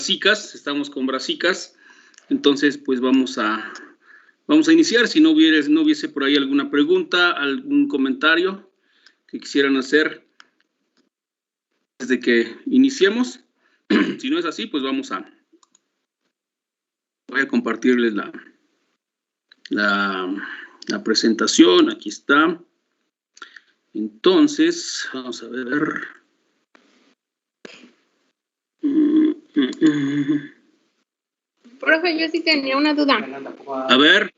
Brasicas, estamos con Brasicas, entonces pues vamos a iniciar. Si no hubiese por ahí alguna pregunta, algún comentario que quisieran hacer desde que iniciemos. Si no es así, pues voy a compartirles la presentación. Aquí está. Entonces, vamos a ver. Profe, yo sí tenía una duda. A ver.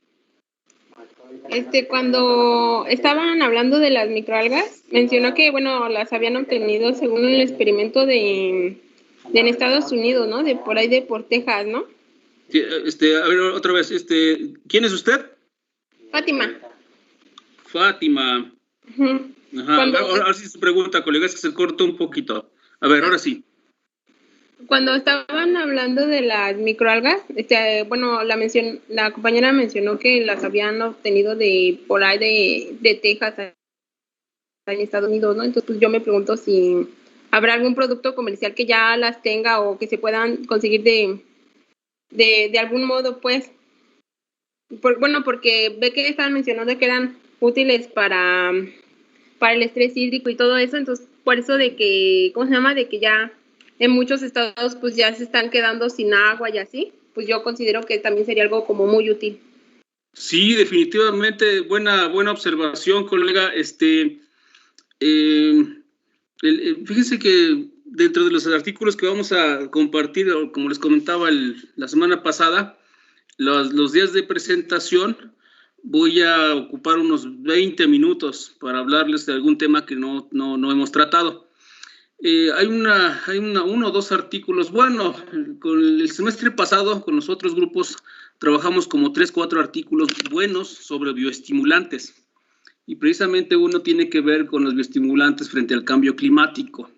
Cuando estaban hablando de las microalgas, mencionó que, bueno, las habían obtenido según el experimento en Estados Unidos, ¿no? De por ahí por Texas, ¿no? A ver, otra vez, ¿quién es usted? Fátima. Fátima. Ajá. Ahora sí se pregunta, colega, es que se cortó un poquito. A ver, ahora sí. Cuando estaban hablando de las microalgas, bueno, la compañera mencionó que las habían obtenido de por ahí de Texas en Estados Unidos, ¿no? Entonces, pues yo me pregunto si habrá algún producto comercial que ya las tenga o que se puedan conseguir de algún modo, pues. Bueno, porque ve que estaban mencionando que eran útiles para el estrés hídrico y todo eso, entonces por eso de que, ¿cómo se llama? De que ya en muchos estados pues ya se están quedando sin agua y así, pues yo considero que también sería algo como muy útil. Sí, definitivamente, buena observación, colega. Fíjense que dentro de los artículos que vamos a compartir, como les comentaba la semana pasada, los días de presentación, voy a ocupar unos 20 minutos para hablarles de algún tema que no hemos tratado. Hay uno o dos artículos. Bueno, con el semestre pasado, con los otros grupos, trabajamos como 3, 4 artículos buenos sobre bioestimulantes. Y precisamente uno tiene que ver con los bioestimulantes frente al cambio climático.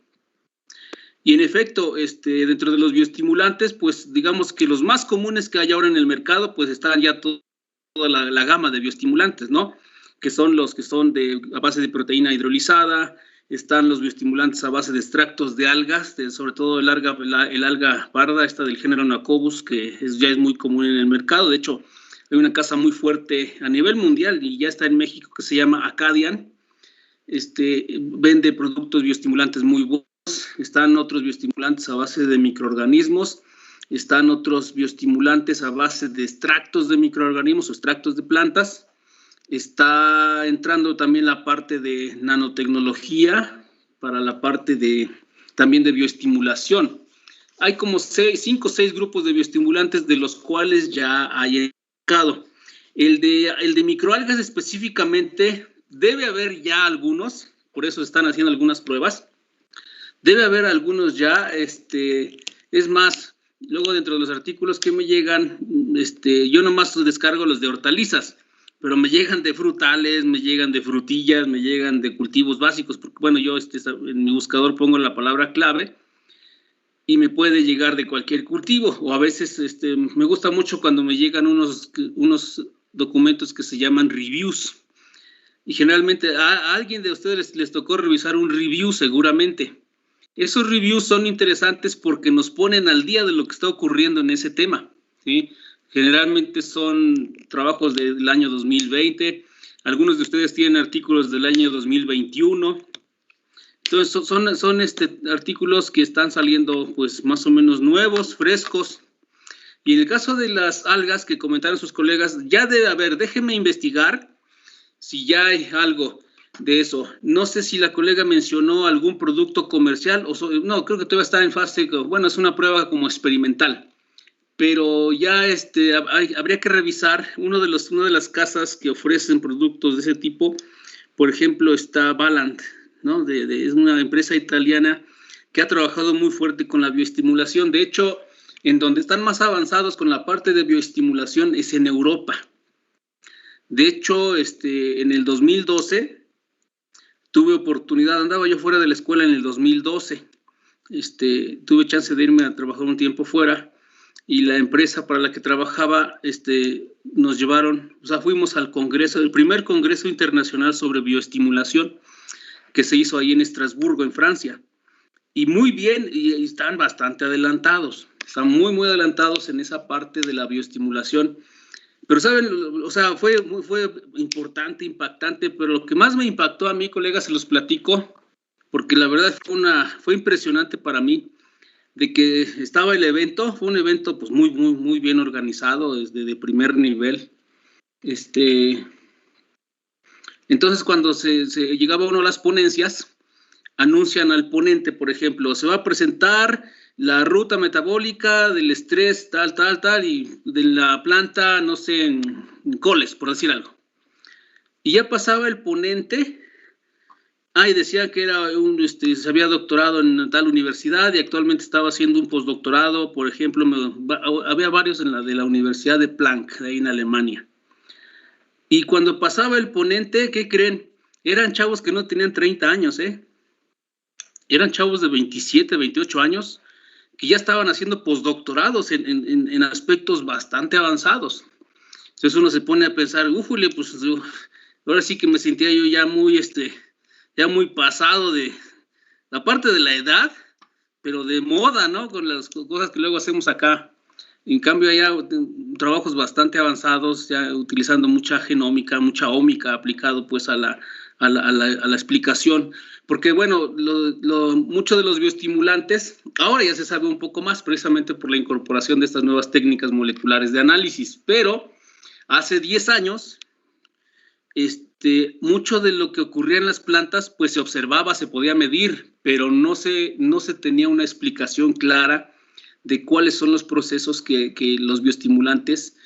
Y en efecto, dentro de los bioestimulantes, pues digamos que los más comunes que hay ahora en el mercado, pues están ya toda la gama de bioestimulantes, ¿no? Que son los que son a base de proteína hidrolizada, están los bioestimulantes a base de extractos de algas, sobre todo el alga parda, esta del género Nacobus, que ya es muy común en el mercado. De hecho, hay una casa muy fuerte a nivel mundial y ya está en México que se llama Acadian. Vende productos bioestimulantes muy buenos. Están otros bioestimulantes a base de microorganismos, están otros bioestimulantes a base de extractos de microorganismos o extractos de plantas. Está entrando también la parte de nanotecnología para la parte también de bioestimulación. Hay como 5 o 6 grupos de bioestimulantes de los cuales ya hay mercado. El de microalgas específicamente debe haber ya algunos, por eso están haciendo algunas pruebas. Debe haber algunos ya, es más, luego dentro de los artículos que me llegan, yo nomás descargo los de hortalizas, pero me llegan de frutales, me llegan de frutillas, me llegan de cultivos básicos, porque bueno, yo en mi buscador pongo la palabra clave y me puede llegar de cualquier cultivo, o a veces me gusta mucho cuando me llegan unos documentos que se llaman reviews, y generalmente a alguien de ustedes les tocó revisar un review seguramente. Esos reviews son interesantes porque nos ponen al día de lo que está ocurriendo en ese tema, ¿sí? Generalmente son trabajos del año 2020, algunos de ustedes tienen artículos del año 2021, entonces son artículos que están saliendo pues más o menos nuevos, frescos. Y en el caso de las algas que comentaron sus colegas, ya debe haber, déjenme investigar si ya hay algo de eso. No sé si la colega mencionó algún producto comercial, no, creo que todavía está en fase, bueno, es una prueba como experimental, pero ya habría que revisar una de las casas que ofrecen productos de ese tipo. Por ejemplo, está Valand, ¿no? Es una empresa italiana que ha trabajado muy fuerte con la bioestimulación. De hecho, en donde están más avanzados con la parte de bioestimulación es en Europa. De hecho, en el 2012 tuve oportunidad, andaba yo fuera de la escuela en el 2012, tuve chance de irme a trabajar un tiempo fuera y la empresa para la que trabajaba, nos llevaron, o sea, fuimos al congreso, el primer congreso internacional sobre bioestimulación que se hizo ahí en Estrasburgo, en Francia, y muy bien, y están bastante adelantados. están muy, muy adelantados en esa parte de la bioestimulación. Pero, ¿saben? O sea, fue importante, impactante, pero lo que más me impactó a mí, colegas, se los platico, porque la verdad fue impresionante para mí, de que estaba el evento, fue un evento pues muy, muy, muy bien organizado, desde de primer nivel. Entonces, cuando se llegaba uno a las ponencias, anuncian al ponente, por ejemplo, se va a presentar la ruta metabólica del estrés, tal, y de la planta, no sé, en Coles, por decir algo. Y ya pasaba el ponente, y decía que era se había doctorado en tal universidad y actualmente estaba haciendo un postdoctorado, por ejemplo, había varios de la Universidad de Planck, de ahí en Alemania. Y cuando pasaba el ponente, ¿qué creen? Eran chavos que no tenían 30 años, Eran chavos de 27, 28 años, que ya estaban haciendo postdoctorados en aspectos bastante avanzados. Entonces uno se pone a pensar, ¡újule! Pues ahora sí que me sentía yo ya muy pasado de la parte de la edad, pero de moda, ¿no? Con las cosas que luego hacemos acá. En cambio, allá trabajos bastante avanzados, ya utilizando mucha genómica, mucha ómica aplicado pues a la explicación. Porque, bueno, mucho de los bioestimulantes, ahora ya se sabe un poco más, precisamente por la incorporación de estas nuevas técnicas moleculares de análisis. Pero hace 10 años, mucho de lo que ocurría en las plantas, pues se observaba, se podía medir, pero no se tenía una explicación clara de cuáles son los procesos que los bioestimulantes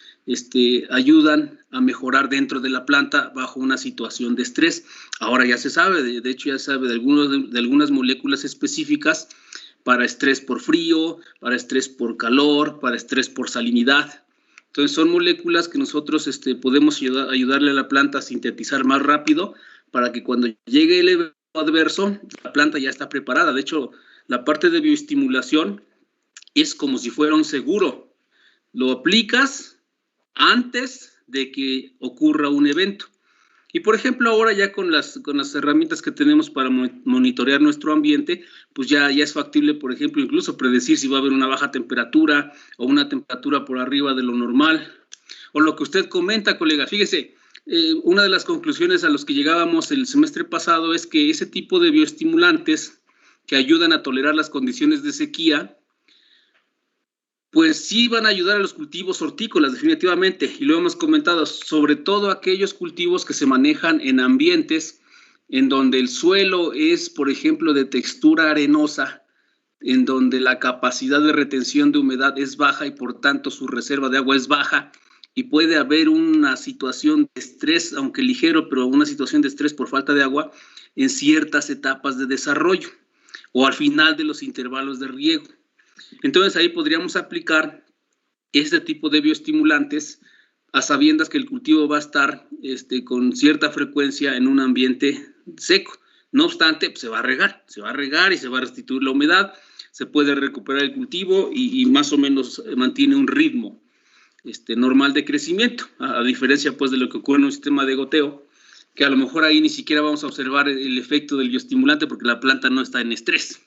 ayudan a mejorar dentro de la planta bajo una situación de estrés. Ahora ya se sabe, de hecho ya se sabe de algunas moléculas específicas para estrés por frío, para estrés por calor, para estrés por salinidad. Entonces son moléculas que nosotros podemos ayudarle a la planta a sintetizar más rápido para que cuando llegue el evento adverso, la planta ya está preparada. De hecho, la parte de bioestimulación es como si fuera un seguro. Lo aplicas antes de que ocurra un evento. Y por ejemplo, ahora ya con las herramientas que tenemos para monitorear nuestro ambiente, pues ya es factible, por ejemplo, incluso predecir si va a haber una baja temperatura o una temperatura por arriba de lo normal. O lo que usted comenta, colega, fíjese, una de las conclusiones a las que llegábamos el semestre pasado es que ese tipo de bioestimulantes que ayudan a tolerar las condiciones de sequía, pues sí van a ayudar a los cultivos hortícolas, definitivamente, y lo hemos comentado, sobre todo aquellos cultivos que se manejan en ambientes en donde el suelo es, por ejemplo, de textura arenosa, en donde la capacidad de retención de humedad es baja y por tanto su reserva de agua es baja, y puede haber una situación de estrés, aunque ligero, pero una situación de estrés por falta de agua en ciertas etapas de desarrollo o al final de los intervalos de riego. Entonces ahí podríamos aplicar este tipo de bioestimulantes a sabiendas que el cultivo va a estar con cierta frecuencia en un ambiente seco. No obstante, pues se va a regar y se va a restituir la humedad, se puede recuperar el cultivo y más o menos mantiene un ritmo normal de crecimiento, a diferencia pues de lo que ocurre en un sistema de goteo, que a lo mejor ahí ni siquiera vamos a observar el efecto del bioestimulante porque la planta no está en estrés.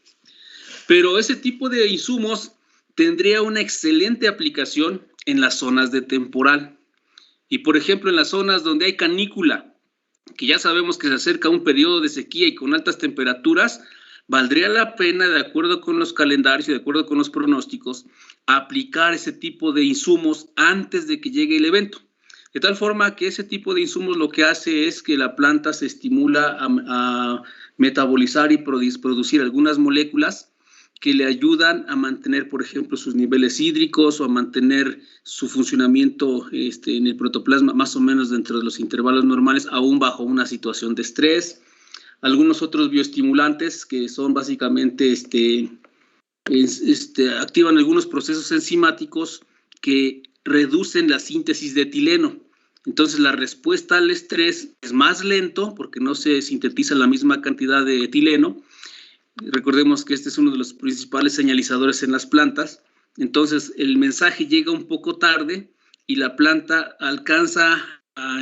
Pero ese tipo de insumos tendría una excelente aplicación en las zonas de temporal. Y por ejemplo, en las zonas donde hay canícula, que ya sabemos que se acerca un periodo de sequía y con altas temperaturas, valdría la pena, de acuerdo con los calendarios y de acuerdo con los pronósticos, aplicar ese tipo de insumos antes de que llegue el evento. De tal forma que ese tipo de insumos lo que hace es que la planta se estimula a metabolizar y producir algunas moléculas que le ayudan a mantener, por ejemplo, sus niveles hídricos o a mantener su funcionamiento en el protoplasma más o menos dentro de los intervalos normales, aún bajo una situación de estrés. Algunos otros bioestimulantes que son básicamente, activan algunos procesos enzimáticos que reducen la síntesis de etileno. Entonces, la respuesta al estrés es más lento porque no se sintetiza la misma cantidad de etileno. Recordemos que este es uno de los principales señalizadores en las plantas. Entonces, el mensaje llega un poco tarde y la planta alcanza a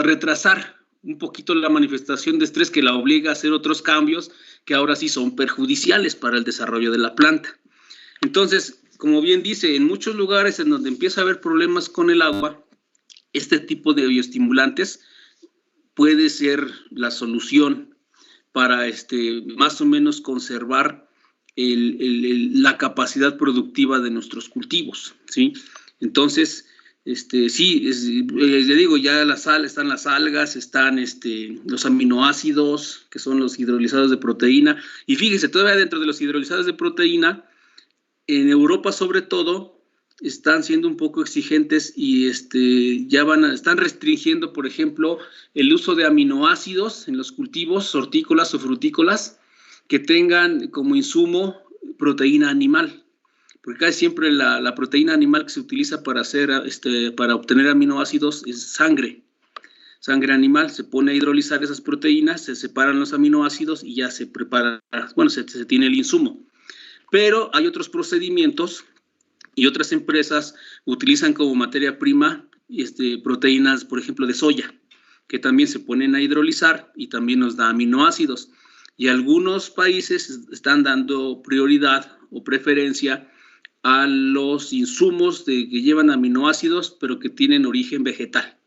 retrasar un poquito la manifestación de estrés que la obliga a hacer otros cambios que ahora sí son perjudiciales para el desarrollo de la planta. Entonces, como bien dice, en muchos lugares en donde empieza a haber problemas con el agua, este tipo de bioestimulantes puede ser la solución para más o menos conservar la capacidad productiva de nuestros cultivos, ¿sí? Entonces, sí, le digo, ya están las algas, están los aminoácidos, que son los hidrolizados de proteína, y fíjese, todavía dentro de los hidrolizados de proteína, en Europa sobre todo, están siendo un poco exigentes y están restringiendo, por ejemplo, el uso de aminoácidos en los cultivos hortícolas o frutícolas que tengan como insumo proteína animal, porque casi siempre la proteína animal que se utiliza para para obtener aminoácidos es sangre animal. Se pone a hidrolizar esas proteínas, se separan los aminoácidos y ya se prepara, bueno, se tiene el insumo. Pero hay otros procedimientos y otras empresas utilizan como materia prima proteínas, por ejemplo, de soya, que también se ponen a hidrolizar y también nos da aminoácidos. Y algunos países están dando prioridad o preferencia a los insumos que llevan aminoácidos, pero que tienen origen vegetal.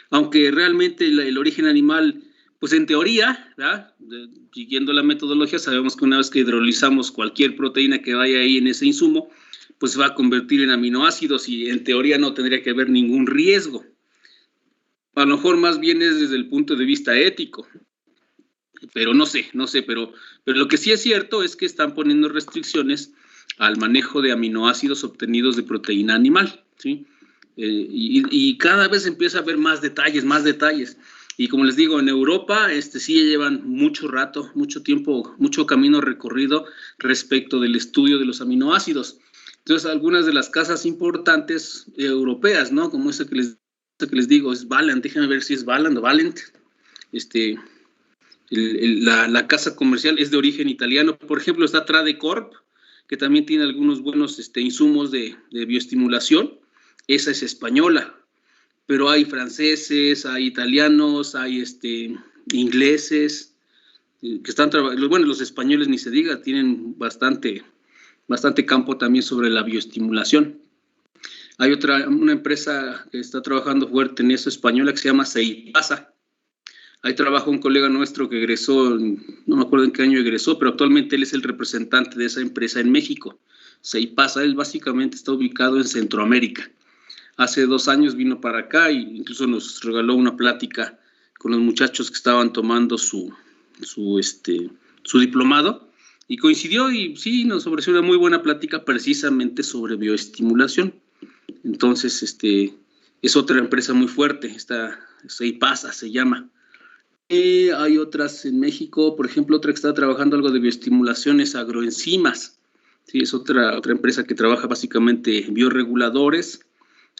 Aunque realmente el origen animal, pues en teoría, ¿verdad?, siguiendo la metodología, sabemos que una vez que hidrolizamos cualquier proteína que vaya ahí en ese insumo, pues se va a convertir en aminoácidos y en teoría no tendría que haber ningún riesgo. A lo mejor más bien es desde el punto de vista ético, pero no sé, pero lo que sí es cierto es que están poniendo restricciones al manejo de aminoácidos obtenidos de proteína animal, ¿sí? Y cada vez empieza a haber más detalles. Y como les digo, en Europa sí llevan mucho rato, mucho tiempo, mucho camino recorrido respecto del estudio de los aminoácidos. Entonces, algunas de las casas importantes europeas, ¿no?, como esa que les digo, es Valent, déjenme ver si es Valent o Valent, la casa comercial es de origen italiano. Por ejemplo, está Tradecorp, que también tiene algunos buenos insumos de bioestimulación. Esa es española, pero hay franceses, hay italianos, hay ingleses, que están trabajando. Bueno, los españoles ni se diga, tienen bastante campo también sobre la bioestimulación. Hay una empresa que está trabajando fuerte en eso, española, que se llama Seipasa. Ahí trabaja un colega nuestro que egresó, no me acuerdo en qué año egresó, pero actualmente él es el representante de esa empresa en México. Seipasa, él básicamente está ubicado en Centroamérica. Hace 2 años vino para acá e incluso nos regaló una plática con los muchachos que estaban tomando su diplomado, y coincidió y sí, nos ofreció una muy buena plática precisamente sobre bioestimulación. Entonces, es otra empresa muy fuerte, esta Seipasa se llama. Hay otras en México, por ejemplo, otra que está trabajando algo de bioestimulación es Agroenzimas. Sí, es otra empresa que trabaja básicamente bioreguladores,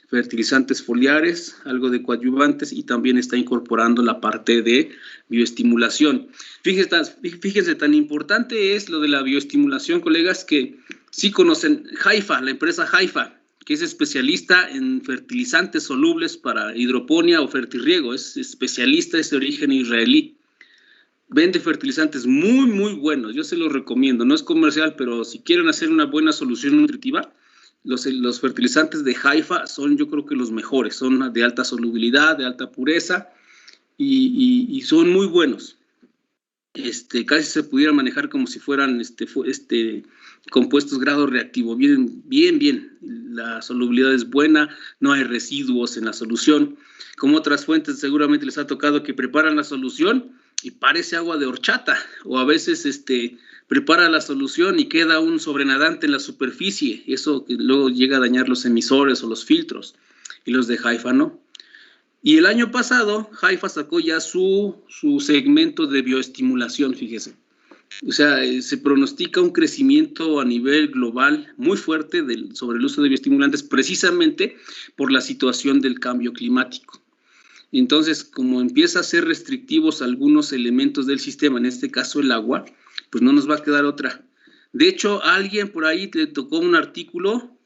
fertilizantes foliares, algo de coadyuvantes, y también está incorporando la parte de bioestimulación. Fíjense, tan importante es lo de la bioestimulación, colegas, que sí conocen Haifa, la empresa Haifa, que es especialista en fertilizantes solubles para hidroponía o fertirriego, es especialista, es de origen israelí. Vende fertilizantes muy, muy buenos, yo se los recomiendo, no es comercial, pero si quieren hacer una buena solución nutritiva, los fertilizantes de Haifa son, yo creo que los mejores, son de alta solubilidad, de alta pureza y son muy buenos. Casi se pudiera manejar como si fueran compuestos grado reactivo, bien. La solubilidad es buena, no hay residuos en la solución. Como otras fuentes seguramente les ha tocado que preparan la solución y parece agua de horchata, o a veces prepara la solución y queda un sobrenadante en la superficie, eso que luego llega a dañar los emisores o los filtros, y los de Haifa no. Y el año pasado, Haifa sacó ya su segmento de bioestimulación, fíjese. O sea, se pronostica un crecimiento a nivel global muy fuerte sobre el uso de bioestimulantes, precisamente por la situación del cambio climático. Entonces, como empieza a ser restrictivos algunos elementos del sistema, en este caso el agua, pues no nos va a quedar otra. De hecho, a alguien por ahí le tocó un artículo,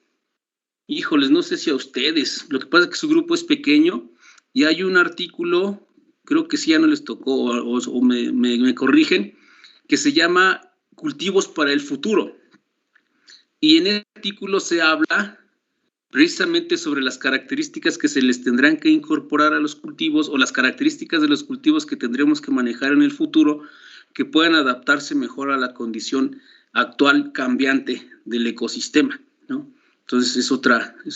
híjoles, no sé si a ustedes, lo que pasa es que su grupo es pequeño y hay un artículo, creo que sí ya no les tocó o me corrigen, que se llama Cultivos para el Futuro. Y en el artículo se habla precisamente sobre las características que se les tendrán que incorporar a los cultivos o las características de los cultivos que tendremos que manejar en el futuro que puedan adaptarse mejor a la condición actual cambiante del ecosistema, ¿no? Entonces es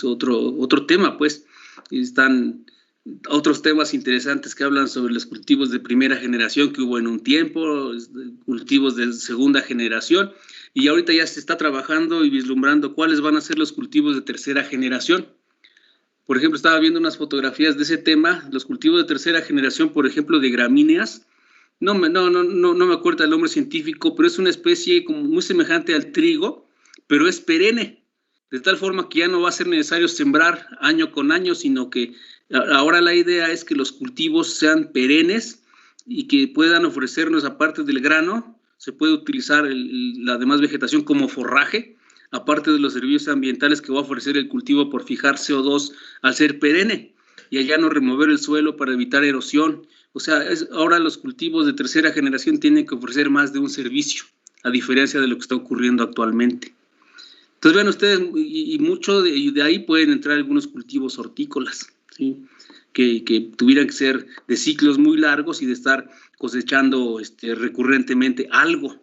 otro tema, pues. Están otros temas interesantes que hablan sobre los cultivos de primera generación que hubo en un tiempo, cultivos de segunda generación, y ahorita ya se está trabajando y vislumbrando cuáles van a ser los cultivos de tercera generación. Por ejemplo, estaba viendo unas fotografías de ese tema, los cultivos de tercera generación, por ejemplo, de gramíneas. No me acuerdo el nombre científico, pero es una especie como muy semejante al trigo, pero es perenne, de tal forma que ya no va a ser necesario sembrar año con año, sino que ahora la idea es que los cultivos sean perennes y que puedan ofrecernos, aparte del grano, se puede utilizar la demás vegetación como forraje, aparte de los servicios ambientales que va a ofrecer el cultivo por fijar CO2 al ser perenne, y allá no remover el suelo para evitar erosión. O sea, ahora los cultivos de tercera generación tienen que ofrecer más de un servicio, a diferencia de lo que está ocurriendo actualmente. Entonces, vean ustedes, y mucho de ahí pueden entrar algunos cultivos hortícolas, ¿sí? Que tuvieran que ser de ciclos muy largos y de estar cosechando recurrentemente algo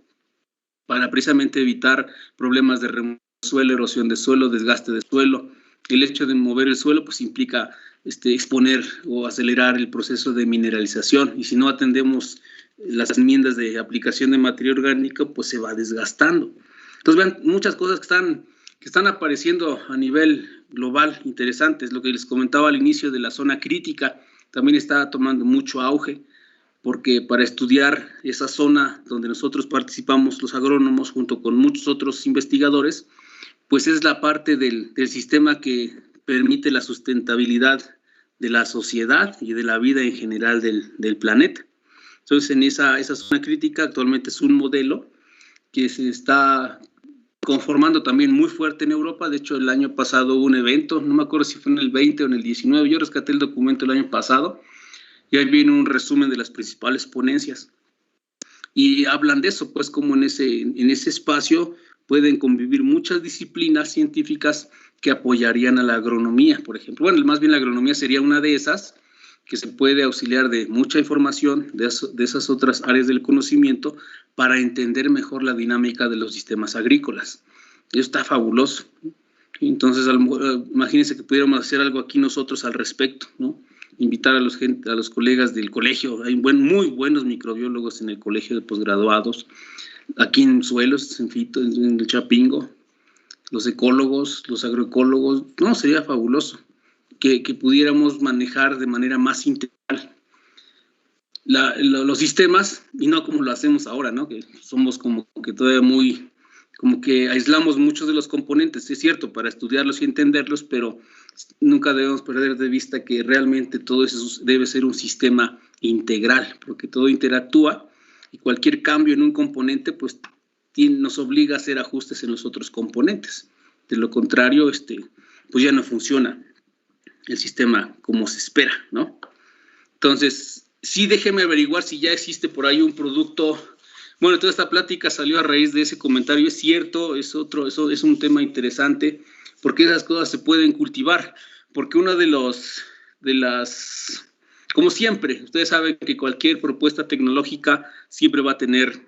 para precisamente evitar problemas de remoción de suelo, erosión de suelo, desgaste de suelo. El hecho de mover el suelo pues implica exponer o acelerar el proceso de mineralización, y si no atendemos las enmiendas de aplicación de materia orgánica, pues se va desgastando. Entonces, vean, muchas cosas que están apareciendo a nivel global interesantes. Lo que les comentaba al inicio de la zona crítica también está tomando mucho auge, porque para estudiar esa zona donde nosotros participamos, los agrónomos, junto con muchos otros investigadores, pues es la parte del sistema que permite la sustentabilidad de la sociedad y de la vida en general del planeta. Entonces, en esa zona crítica actualmente es un modelo que se está conformando también muy fuerte en Europa. De hecho, el año pasado hubo un evento, no me acuerdo si fue en el 20 o en el 19, yo rescaté el documento el año pasado, y ahí viene un resumen de las principales ponencias. Y hablan de eso, pues como en ese espacio pueden convivir muchas disciplinas científicas que apoyarían a la agronomía, por ejemplo. Bueno, más bien la agronomía sería una de esas, que se puede auxiliar de mucha información de esas otras áreas del conocimiento para entender mejor la dinámica de los sistemas agrícolas. Eso está fabuloso. Entonces, imagínense que pudiéramos hacer algo aquí nosotros al respecto, ¿no? Invitar a los colegas del colegio. Hay muy buenos microbiólogos en el colegio de posgraduados, aquí en Suelos, en el Chapingo, los ecólogos, los agroecólogos. No, sería fabuloso que pudiéramos manejar de manera más integral los sistemas, y no como lo hacemos ahora, ¿no? Que somos como que todavía como que aislamos muchos de los componentes, es cierto, para estudiarlos y entenderlos, pero nunca debemos perder de vista que realmente todo eso debe ser un sistema integral, porque todo interactúa, y cualquier cambio en un componente pues nos obliga a hacer ajustes en los otros componentes. De lo contrario, pues ya no funciona el sistema como se espera, ¿no? Entonces, sí, déjeme averiguar si ya existe por ahí un producto. Bueno, toda esta plática salió a raíz de ese comentario, es cierto, eso es un tema interesante, porque esas cosas se pueden cultivar, porque una de las, como siempre, ustedes saben que cualquier propuesta tecnológica siempre va a tener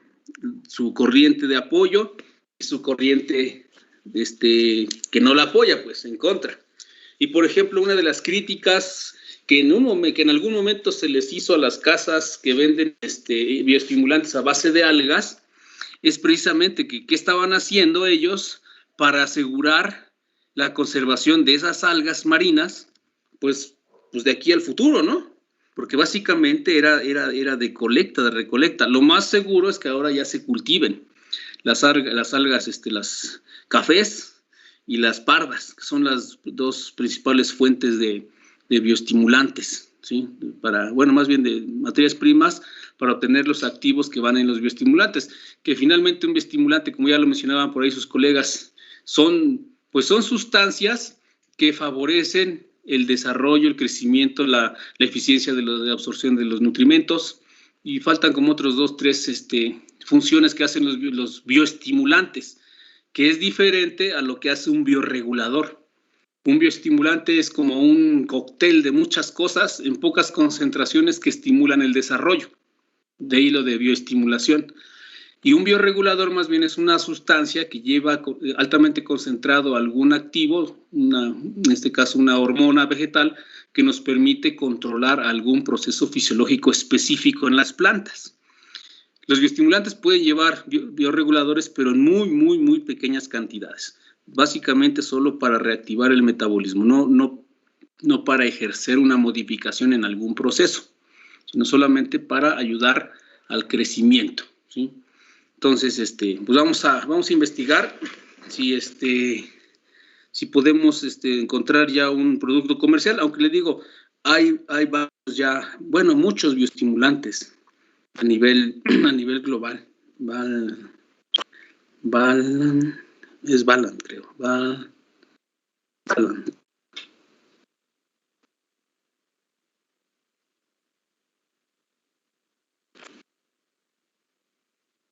su corriente de apoyo y su corriente que no la apoya, pues, en contra. Y, por ejemplo, una de las críticas que en algún momento se les hizo a las casas que venden bioestimulantes a base de algas, es precisamente que qué estaban haciendo ellos para asegurar la conservación de esas algas marinas, pues de aquí al futuro, ¿no? Porque básicamente era de recolecta. Lo más seguro es que ahora ya se cultiven las algas, las cafés y las pardas, que son las dos principales fuentes de bioestimulantes, ¿sí? Más bien de materias primas para obtener los activos que van en los bioestimulantes, que finalmente un bioestimulante, como ya lo mencionaban por ahí sus colegas, son sustancias que favorecen el desarrollo, el crecimiento, la eficiencia de absorción de los nutrimentos, y faltan como otros 2, 3 funciones que hacen los bioestimulantes, que es diferente a lo que hace un bioregulador. Un bioestimulante es como un cóctel de muchas cosas en pocas concentraciones que estimulan el desarrollo, de ahí lo de bioestimulación. Y un bioregulador más bien es una sustancia que lleva altamente concentrado algún activo, en este caso una hormona vegetal, que nos permite controlar algún proceso fisiológico específico en las plantas. Los bioestimulantes pueden llevar bioreguladores, pero en muy pequeñas cantidades. Básicamente solo para reactivar el metabolismo, no para ejercer una modificación en algún proceso, sino solamente para ayudar al crecimiento, ¿sí? Entonces, pues vamos a investigar si podemos encontrar ya un producto comercial, aunque le digo, hay varios ya, bueno, muchos bioestimulantes a nivel global. Es Balan, creo. Balan.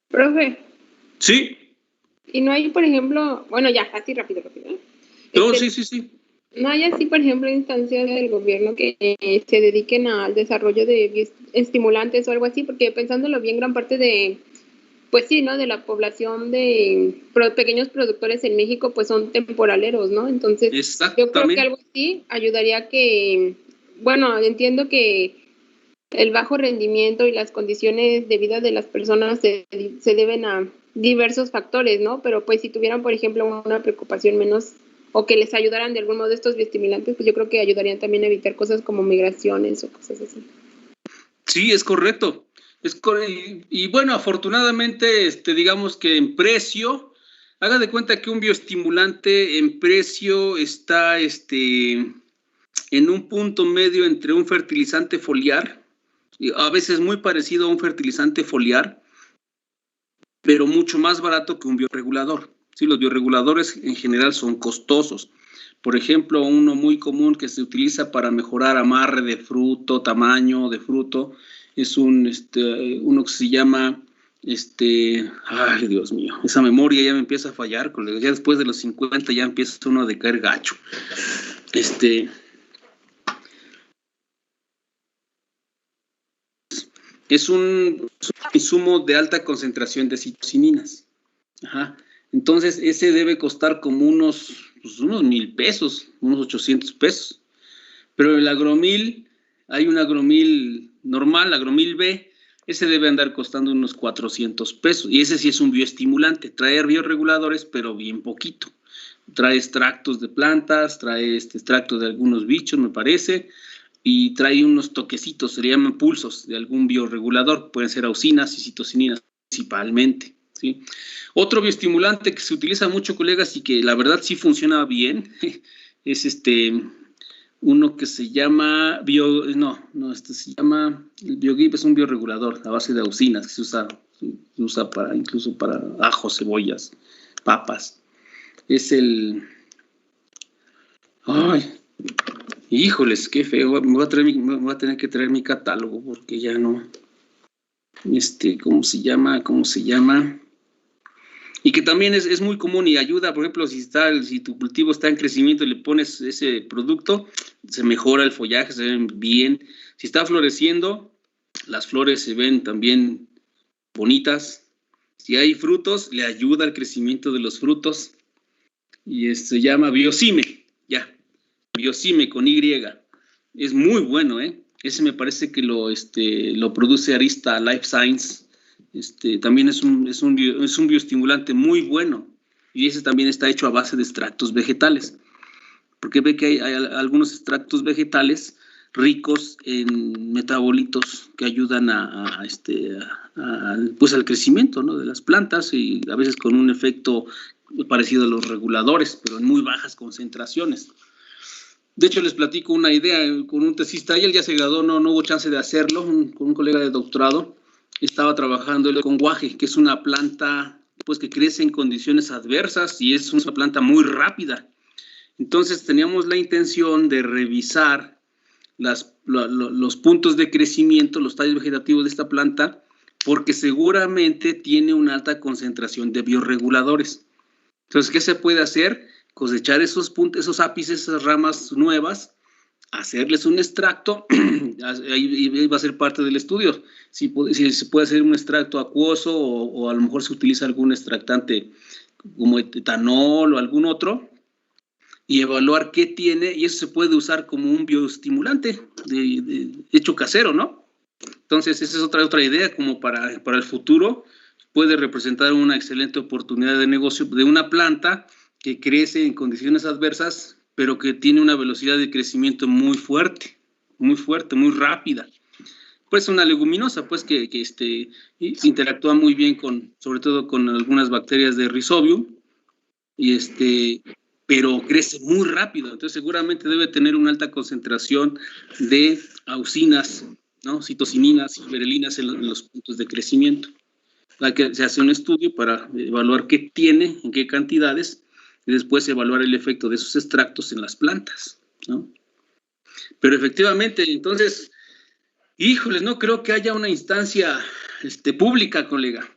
Profe. Sí. Y no hay, por ejemplo, bueno, ya, así rápido. No, sí. No hay así, por ejemplo, instancias del gobierno que se dediquen al desarrollo de estimulantes o algo así, porque pensándolo bien, gran parte de, pues sí, ¿no? De la población de pequeños productores en México, pues son temporaleros, ¿no? Entonces, yo creo que algo así ayudaría a que, bueno, entiendo que el bajo rendimiento y las condiciones de vida de las personas se deben a diversos factores, ¿no? Pero pues si tuvieran, por ejemplo, una preocupación menos o que les ayudaran de algún modo estos bioestimulantes, pues yo creo que ayudarían también a evitar cosas como migraciones o cosas así. Sí, es correcto. Y bueno, afortunadamente, digamos que en precio, haga de cuenta que un bioestimulante en precio está en un punto medio entre un fertilizante foliar, a veces muy parecido a un fertilizante foliar, pero mucho más barato que un bioregulador. Sí, los bioreguladores en general son costosos. Por ejemplo, uno muy común que se utiliza para mejorar amarre de fruto, tamaño de fruto, es uno que se llama, ay, Dios mío, esa memoria ya me empieza a fallar, colegas. Ya después de los 50 ya empieza uno a decaer gacho. Es un insumo de alta concentración de citosininas. Ajá. Entonces, ese debe costar como unos 1,000 pesos, unos 800 pesos. Pero el agromil, hay un agromil normal, agromil B, ese debe andar costando unos 400 pesos. Y ese sí es un bioestimulante, trae bioreguladores, pero bien poquito. Trae extractos de plantas, trae extractos de algunos bichos, me parece, y trae unos toquecitos, se llaman pulsos de algún bioregulador, pueden ser auxinas y citosininas principalmente, ¿sí? Otro bioestimulante que se utiliza mucho, colegas, y que la verdad sí funciona bien, es uno que se llama se llama el BioGib, es un bioregulador a base de auxinas que se usa incluso para ajos, cebollas, papas. Es híjoles, qué feo, me voy a tener que traer mi catálogo porque ya no, ¿cómo se llama? Y que también es muy común y ayuda, por ejemplo, si tu cultivo está en crecimiento y le pones ese producto, se mejora el follaje, se ven bien. Si está floreciendo, las flores se ven también bonitas. Si hay frutos, le ayuda al crecimiento de los frutos. Y se llama Biocime, Biocime con Y. Es muy bueno, ¿eh? Ese me parece que lo produce Arista Life Science. También es un bioestimulante muy bueno, y ese también está hecho a base de extractos vegetales, porque ve que hay algunos extractos vegetales ricos en metabolitos que ayudan pues al crecimiento, ¿no?, de las plantas, y a veces con un efecto parecido a los reguladores, pero en muy bajas concentraciones. De hecho, les platico una idea con un tesista, y él ya se graduó, no hubo chance de hacerlo, con un colega de doctorado. Estaba trabajando con guaje, que es una planta pues que crece en condiciones adversas y es una planta muy rápida. Entonces teníamos la intención de revisar los puntos de crecimiento, los tallos vegetativos de esta planta, porque seguramente tiene una alta concentración de bioreguladores. Entonces, ¿qué se puede hacer? Cosechar esos puntos, esos ápices, esas ramas nuevas, hacerles un extracto, ahí va a ser parte del estudio, si se puede hacer un extracto acuoso o a lo mejor se utiliza algún extractante como etanol o algún otro, y evaluar qué tiene, y eso se puede usar como un bioestimulante hecho casero, ¿no? Entonces, esa es otra idea como para el futuro, puede representar una excelente oportunidad de negocio de una planta que crece en condiciones adversas, pero que tiene una velocidad de crecimiento muy fuerte, muy rápida. Pues una leguminosa, pues que interactúa muy bien sobre todo con algunas bacterias de Rhizobium, pero crece muy rápido, entonces seguramente debe tener una alta concentración de auxinas, ¿no? Citocininas y berelinas en los puntos de crecimiento. Se hace un estudio para evaluar qué tiene, en qué cantidades, y después evaluar el efecto de esos extractos en las plantas, ¿no? Pero efectivamente, entonces, híjoles, no creo que haya una instancia pública, colega.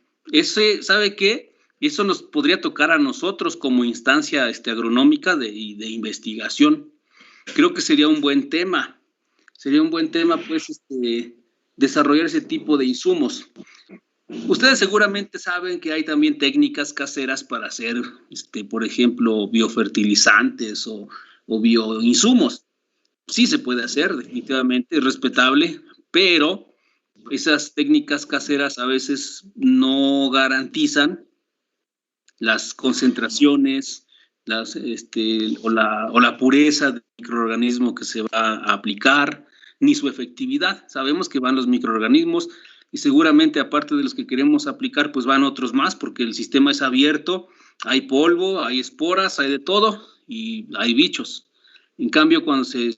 ¿Sabe qué? Eso nos podría tocar a nosotros como instancia agronómica de investigación. Creo que sería un buen tema. Sería un buen tema, pues, desarrollar ese tipo de insumos. Ustedes seguramente saben que hay también técnicas caseras para hacer, por ejemplo, biofertilizantes o bioinsumos. Sí se puede hacer, definitivamente, es respetable, pero esas técnicas caseras a veces no garantizan las concentraciones, o la pureza del microorganismo que se va a aplicar, ni su efectividad. Sabemos que van los microorganismos y seguramente aparte de los que queremos aplicar, pues van otros más porque el sistema es abierto, hay polvo, hay esporas, hay de todo y hay bichos. En cambio, cuando se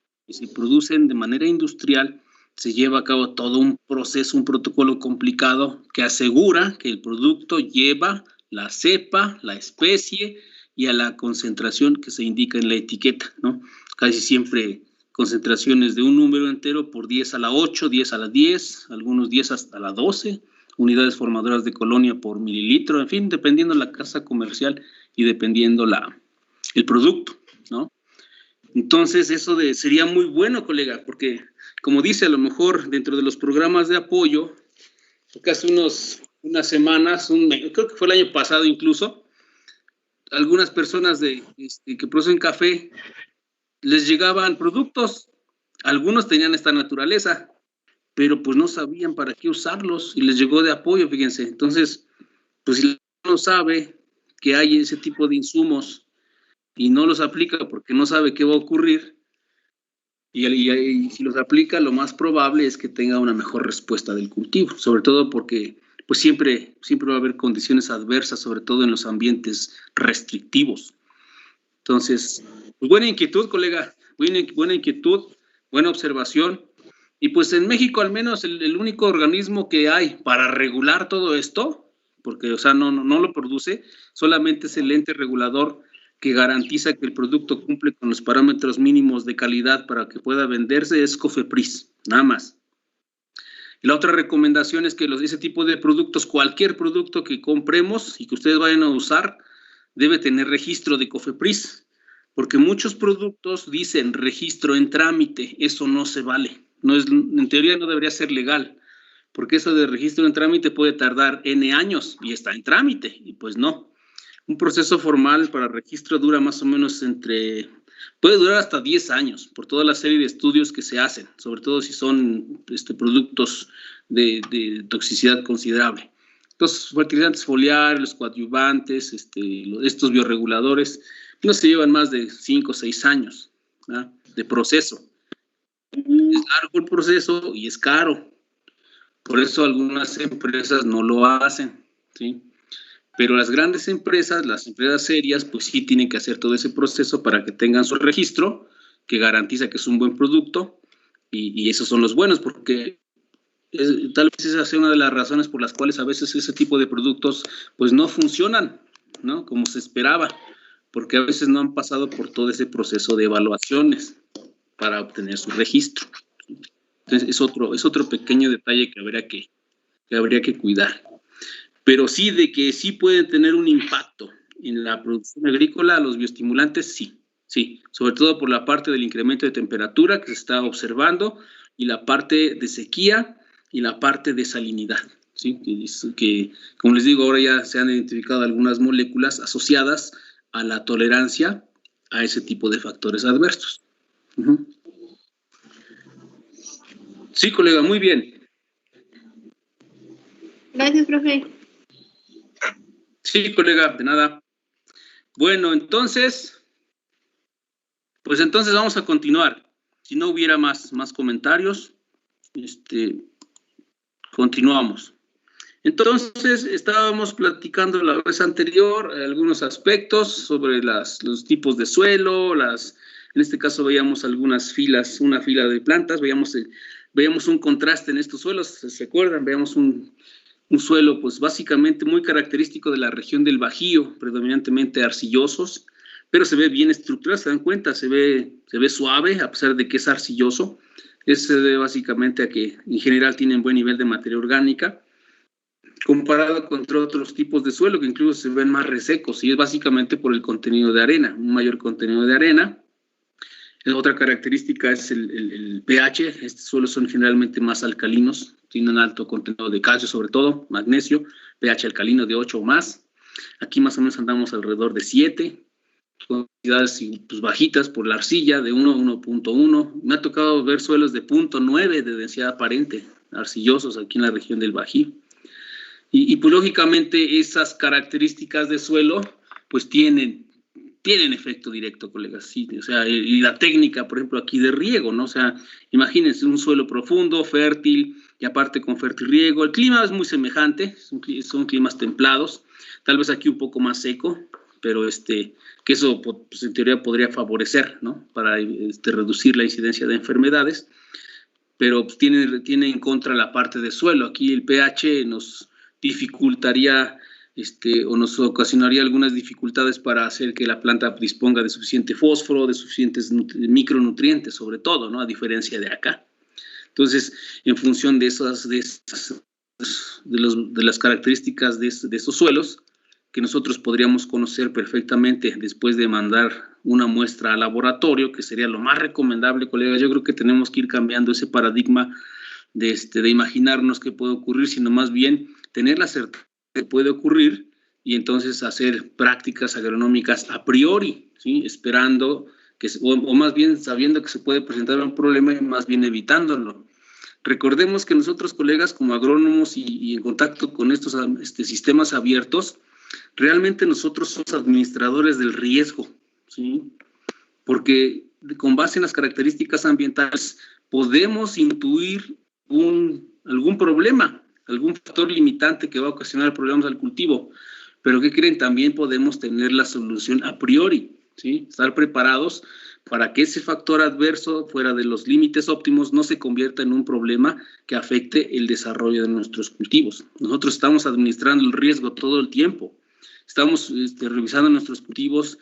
producen de manera industrial, se lleva a cabo todo un proceso, un protocolo complicado que asegura que el producto lleva la cepa, la especie y a la concentración que se indica en la etiqueta, ¿no? Casi siempre concentraciones de un número entero por 10 a la 8, 10 a la 10, algunos 10 hasta la 12, unidades formadoras de colonia por mililitro, en fin, dependiendo la casa comercial y dependiendo el producto, ¿no? Entonces, eso sería muy bueno, colega, porque, como dice, a lo mejor dentro de los programas de apoyo, hace unas semanas, creo que fue el año pasado incluso, algunas personas que producen café, les llegaban productos, algunos tenían esta naturaleza, pero pues no sabían para qué usarlos y les llegó de apoyo, fíjense. Entonces, pues si uno sabe que hay ese tipo de insumos y no los aplica porque no sabe qué va a ocurrir, y si los aplica, lo más probable es que tenga una mejor respuesta del cultivo, sobre todo porque pues siempre va a haber condiciones adversas, sobre todo en los ambientes restrictivos. Entonces, pues buena inquietud, colega, buena inquietud, buena observación. Y pues en México al menos el único organismo que hay para regular todo esto, porque o sea, no lo produce, solamente es el ente regulador que garantiza que el producto cumple con los parámetros mínimos de calidad para que pueda venderse, es COFEPRIS, nada más. Y la otra recomendación es que ese tipo de productos, cualquier producto que compremos y que ustedes vayan a usar, debe tener registro de COFEPRIS, porque muchos productos dicen registro en trámite, eso no se vale. En teoría no debería ser legal, porque eso de registro en trámite puede tardar N años y está en trámite, y pues no. Un proceso formal para registro dura más o menos puede durar hasta 10 años, por toda la serie de estudios que se hacen, sobre todo si son productos de toxicidad considerable. Los fertilizantes foliares, los coadyuvantes, estos bioreguladores, no se llevan más de 5 o 6 años, ¿verdad?, de proceso. Es largo el proceso y es caro. Por eso algunas empresas no lo hacen, ¿sí? Pero las grandes empresas, las empresas serias, pues sí tienen que hacer todo ese proceso para que tengan su registro, que garantiza que es un buen producto, y esos son los buenos, porque tal vez esa sea una de las razones por las cuales a veces ese tipo de productos pues no funcionan, ¿no?, como se esperaba, porque a veces no han pasado por todo ese proceso de evaluaciones para obtener su registro. Entonces, es otro pequeño detalle que habría que cuidar. Pero sí, de que sí pueden tener un impacto en la producción agrícola, los bioestimulantes, sí, sobre todo por la parte del incremento de temperatura que se está observando y la parte de sequía y la parte de salinidad, ¿sí? Que, como les digo, ahora ya se han identificado algunas moléculas asociadas a la tolerancia a ese tipo de factores adversos. Sí, colega, muy bien. Gracias, profe. Sí, colega, de nada. Bueno, entonces, pues entonces vamos a continuar. Si no hubiera más comentarios, continuamos. Entonces, estábamos platicando la vez anterior algunos aspectos sobre los tipos de suelo, en este caso veíamos algunas filas, una fila de plantas, veíamos un contraste en estos suelos, ¿se acuerdan? Veíamos un suelo, pues básicamente muy característico de la región del Bajío, predominantemente arcillosos, pero se ve bien estructurado, ¿se dan cuenta? Se ve suave, a pesar de que es arcilloso. Eso se debe básicamente a que en general tienen buen nivel de materia orgánica, comparado contra otros tipos de suelo que incluso se ven más resecos, y es básicamente por el contenido de arena, un mayor contenido de arena. Otra característica es el pH. Estos suelos son generalmente más alcalinos, tienen alto contenido de calcio, sobre todo, magnesio, pH alcalino de 8 o más. Aquí más o menos andamos alrededor de 7, cantidades pues, bajitas por la arcilla, de 1 a 1.1. Me ha tocado ver suelos de 0.9 de densidad aparente, arcillosos aquí en la región del Bajío. Y pues lógicamente esas características de suelo pues tienen efecto directo, colegas, sí, o sea, y la técnica, por ejemplo, aquí de riego, ¿no? O sea, imagínense un suelo profundo, fértil, y aparte con fértil riego. El clima es muy semejante, son climas templados, tal vez aquí un poco más seco, pero que eso pues, en teoría podría favorecer, ¿no? Para reducir la incidencia de enfermedades, pero pues, tiene en contra la parte de suelo. Aquí el pH nos dificultaría o nos ocasionaría algunas dificultades para hacer que la planta disponga de suficiente fósforo, de suficientes micronutrientes, sobre todo, ¿no? A diferencia de acá. Entonces, en función de las características de estos suelos, que nosotros podríamos conocer perfectamente después de mandar una muestra al laboratorio, que sería lo más recomendable, colegas. Yo creo que tenemos que ir cambiando ese paradigma de imaginarnos qué puede ocurrir, sino más bien tener la certeza que puede ocurrir y entonces hacer prácticas agronómicas a priori, ¿sí? Esperando, o más bien sabiendo que se puede presentar un problema y más bien evitándolo. Recordemos que nosotros, colegas, como agrónomos y en contacto con estos sistemas abiertos, realmente nosotros somos administradores del riesgo, ¿sí? Porque con base en las características ambientales podemos intuir algún problema, algún factor limitante que va a ocasionar problemas al cultivo. Pero ¿qué creen? También podemos tener la solución a priori, ¿sí? Estar preparados para que ese factor adverso, fuera de los límites óptimos, no se convierta en un problema que afecte el desarrollo de nuestros cultivos. Nosotros estamos administrando el riesgo todo el tiempo. Estamos revisando nuestros cultivos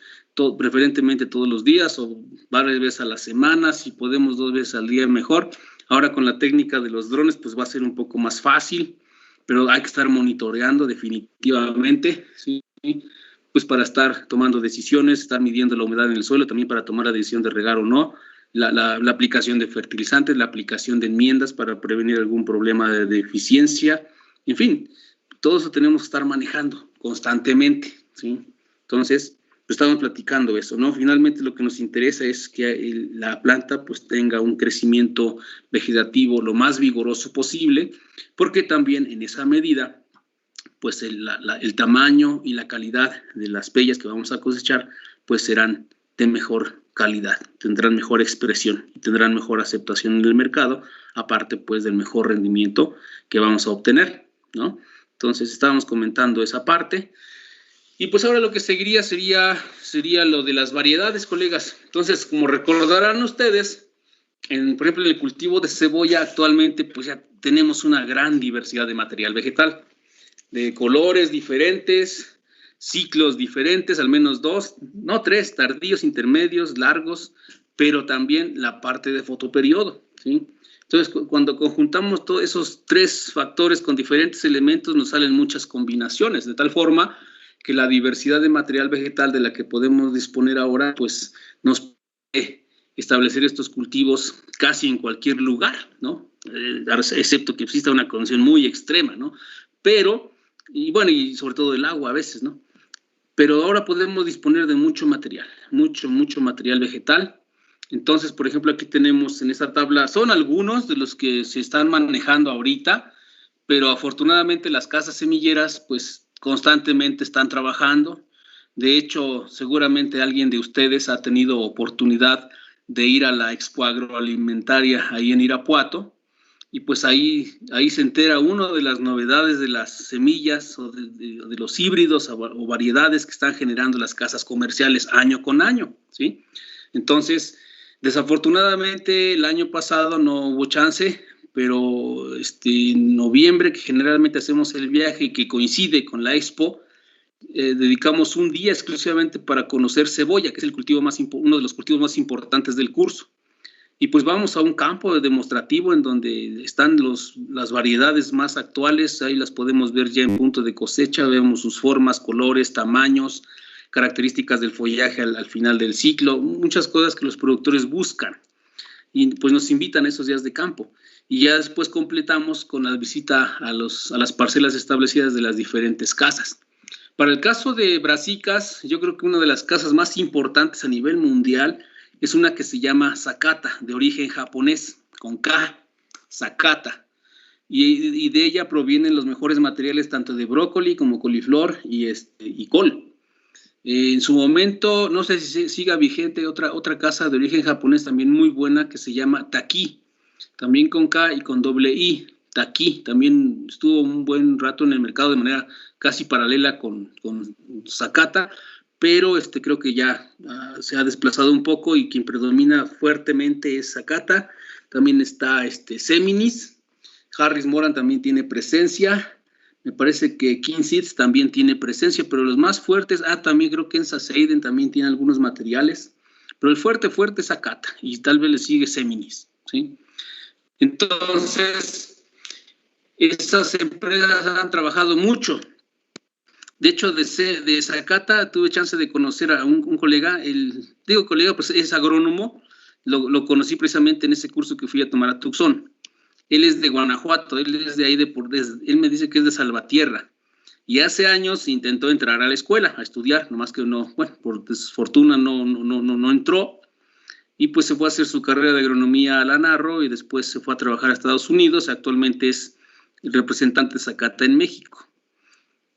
preferentemente todos los días o varias veces a la semana, si podemos 2 veces al día mejor. Ahora con la técnica de los drones pues va a ser un poco más fácil, pero hay que estar monitoreando definitivamente, ¿sí? Pues para estar tomando decisiones, estar midiendo la humedad en el suelo, también para tomar la decisión de regar o no, la aplicación de fertilizantes, la aplicación de enmiendas para prevenir algún problema de deficiencia, en fin, todo eso tenemos que estar manejando constantemente, ¿sí? Entonces, pues estamos platicando eso, ¿no? Finalmente lo que nos interesa es que la planta pues tenga un crecimiento vegetativo lo más vigoroso posible, porque también en esa medida pues el tamaño y la calidad de las pellas que vamos a cosechar pues serán de mejor calidad, tendrán mejor expresión y tendrán mejor aceptación en el mercado, aparte pues del mejor rendimiento que vamos a obtener, ¿no? Entonces estábamos comentando esa parte. Y pues ahora lo que seguiría sería lo de las variedades, colegas. Entonces, como recordarán ustedes, por ejemplo, en el cultivo de cebolla actualmente, pues ya tenemos una gran diversidad de material vegetal, de colores diferentes, ciclos diferentes, al menos 2, no 3, tardíos, intermedios, largos, pero también la parte de fotoperiodo, ¿sí? Entonces, cuando conjuntamos todos esos 3 factores con diferentes elementos, nos salen muchas combinaciones, de tal forma que la diversidad de material vegetal de la que podemos disponer ahora, pues nos puede establecer estos cultivos casi en cualquier lugar, ¿no? Excepto que exista una condición muy extrema, ¿no? Pero, y bueno, y sobre todo el agua a veces, ¿no? Pero ahora podemos disponer de mucho material vegetal. Entonces, por ejemplo, aquí tenemos en esta tabla, son algunos de los que se están manejando ahorita, pero afortunadamente las casas semilleras, pues, constantemente están trabajando. De hecho, seguramente alguien de ustedes ha tenido oportunidad de ir a la Expo Agroalimentaria ahí en Irapuato, y pues ahí se entera uno de las novedades de las semillas o de los híbridos o variedades que están generando las casas comerciales año con año, ¿sí? Entonces, desafortunadamente el año pasado no hubo chance, pero en noviembre, que generalmente hacemos el viaje que coincide con la Expo, dedicamos un día exclusivamente para conocer cebolla, que es uno de los cultivos más importantes del curso. Y pues vamos a un campo demostrativo en donde están las variedades más actuales, ahí las podemos ver ya en punto de cosecha, vemos sus formas, colores, tamaños, características del follaje al final del ciclo, muchas cosas que los productores buscan. Y pues nos invitan a esos días de campo. Y ya después completamos con la visita a las parcelas establecidas de las diferentes casas. Para el caso de Brasicas, yo creo que una de las casas más importantes a nivel mundial es una que se llama Sakata, de origen japonés, con K, Sakata. Y de ella provienen los mejores materiales tanto de brócoli como coliflor y col. En su momento, no sé si siga vigente otra casa de origen japonés también muy buena que se llama Taki, también con K y con doble I. Taki también estuvo un buen rato en el mercado de manera casi paralela con Sakata, pero creo que ya se ha desplazado un poco y quien predomina fuertemente es Sakata. También está Seminis, Harris Moran también tiene presencia, me parece que King Seeds también tiene presencia, pero los más fuertes, también creo que en Seiden también tiene algunos materiales, pero el fuerte es Sakata y tal vez le sigue Seminis, ¿sí? Entonces, estas empresas han trabajado mucho. De hecho, de Sakata tuve chance de conocer a un colega, pues es agrónomo, lo conocí precisamente en ese curso que fui a tomar a Tucson. Él es de Guanajuato, él es de ahí, él me dice que es de Salvatierra. Y hace años intentó entrar a la escuela a estudiar, nomás que no, bueno, por desfortuna no entró. Y pues se fue a hacer su carrera de agronomía a la Narro y después se fue a trabajar a Estados Unidos. Actualmente es el representante de Sakata en México.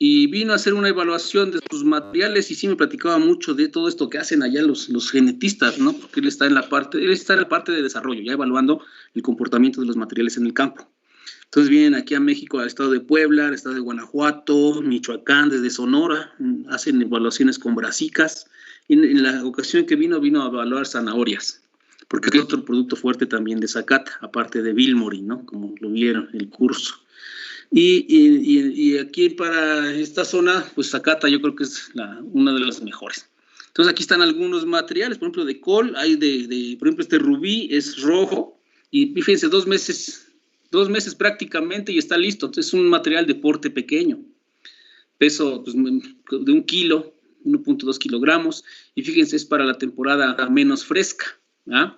Y vino a hacer una evaluación de sus materiales y sí me platicaba mucho de todo esto que hacen allá los genetistas, ¿no? Porque él está en la parte de desarrollo, ya evaluando el comportamiento de los materiales en el campo. Entonces vienen aquí a México, al estado de Puebla, al estado de Guanajuato, Michoacán, desde Sonora, hacen evaluaciones con brasicas. Y en la ocasión que vino a evaluar zanahorias, porque es otro producto fuerte también de Sakata, aparte de Vilmorin, ¿no? Como lo vieron en el curso. Y aquí para esta zona, pues Sakata yo creo que es una de las mejores. Entonces aquí están algunos materiales, por ejemplo de col, hay por ejemplo rubí es rojo, y fíjense, 2 meses prácticamente y está listo. Entonces es un material de porte pequeño, peso pues, de 1 kilo, 1.2 kilogramos, y fíjense, es para la temporada menos fresca, ¿ah?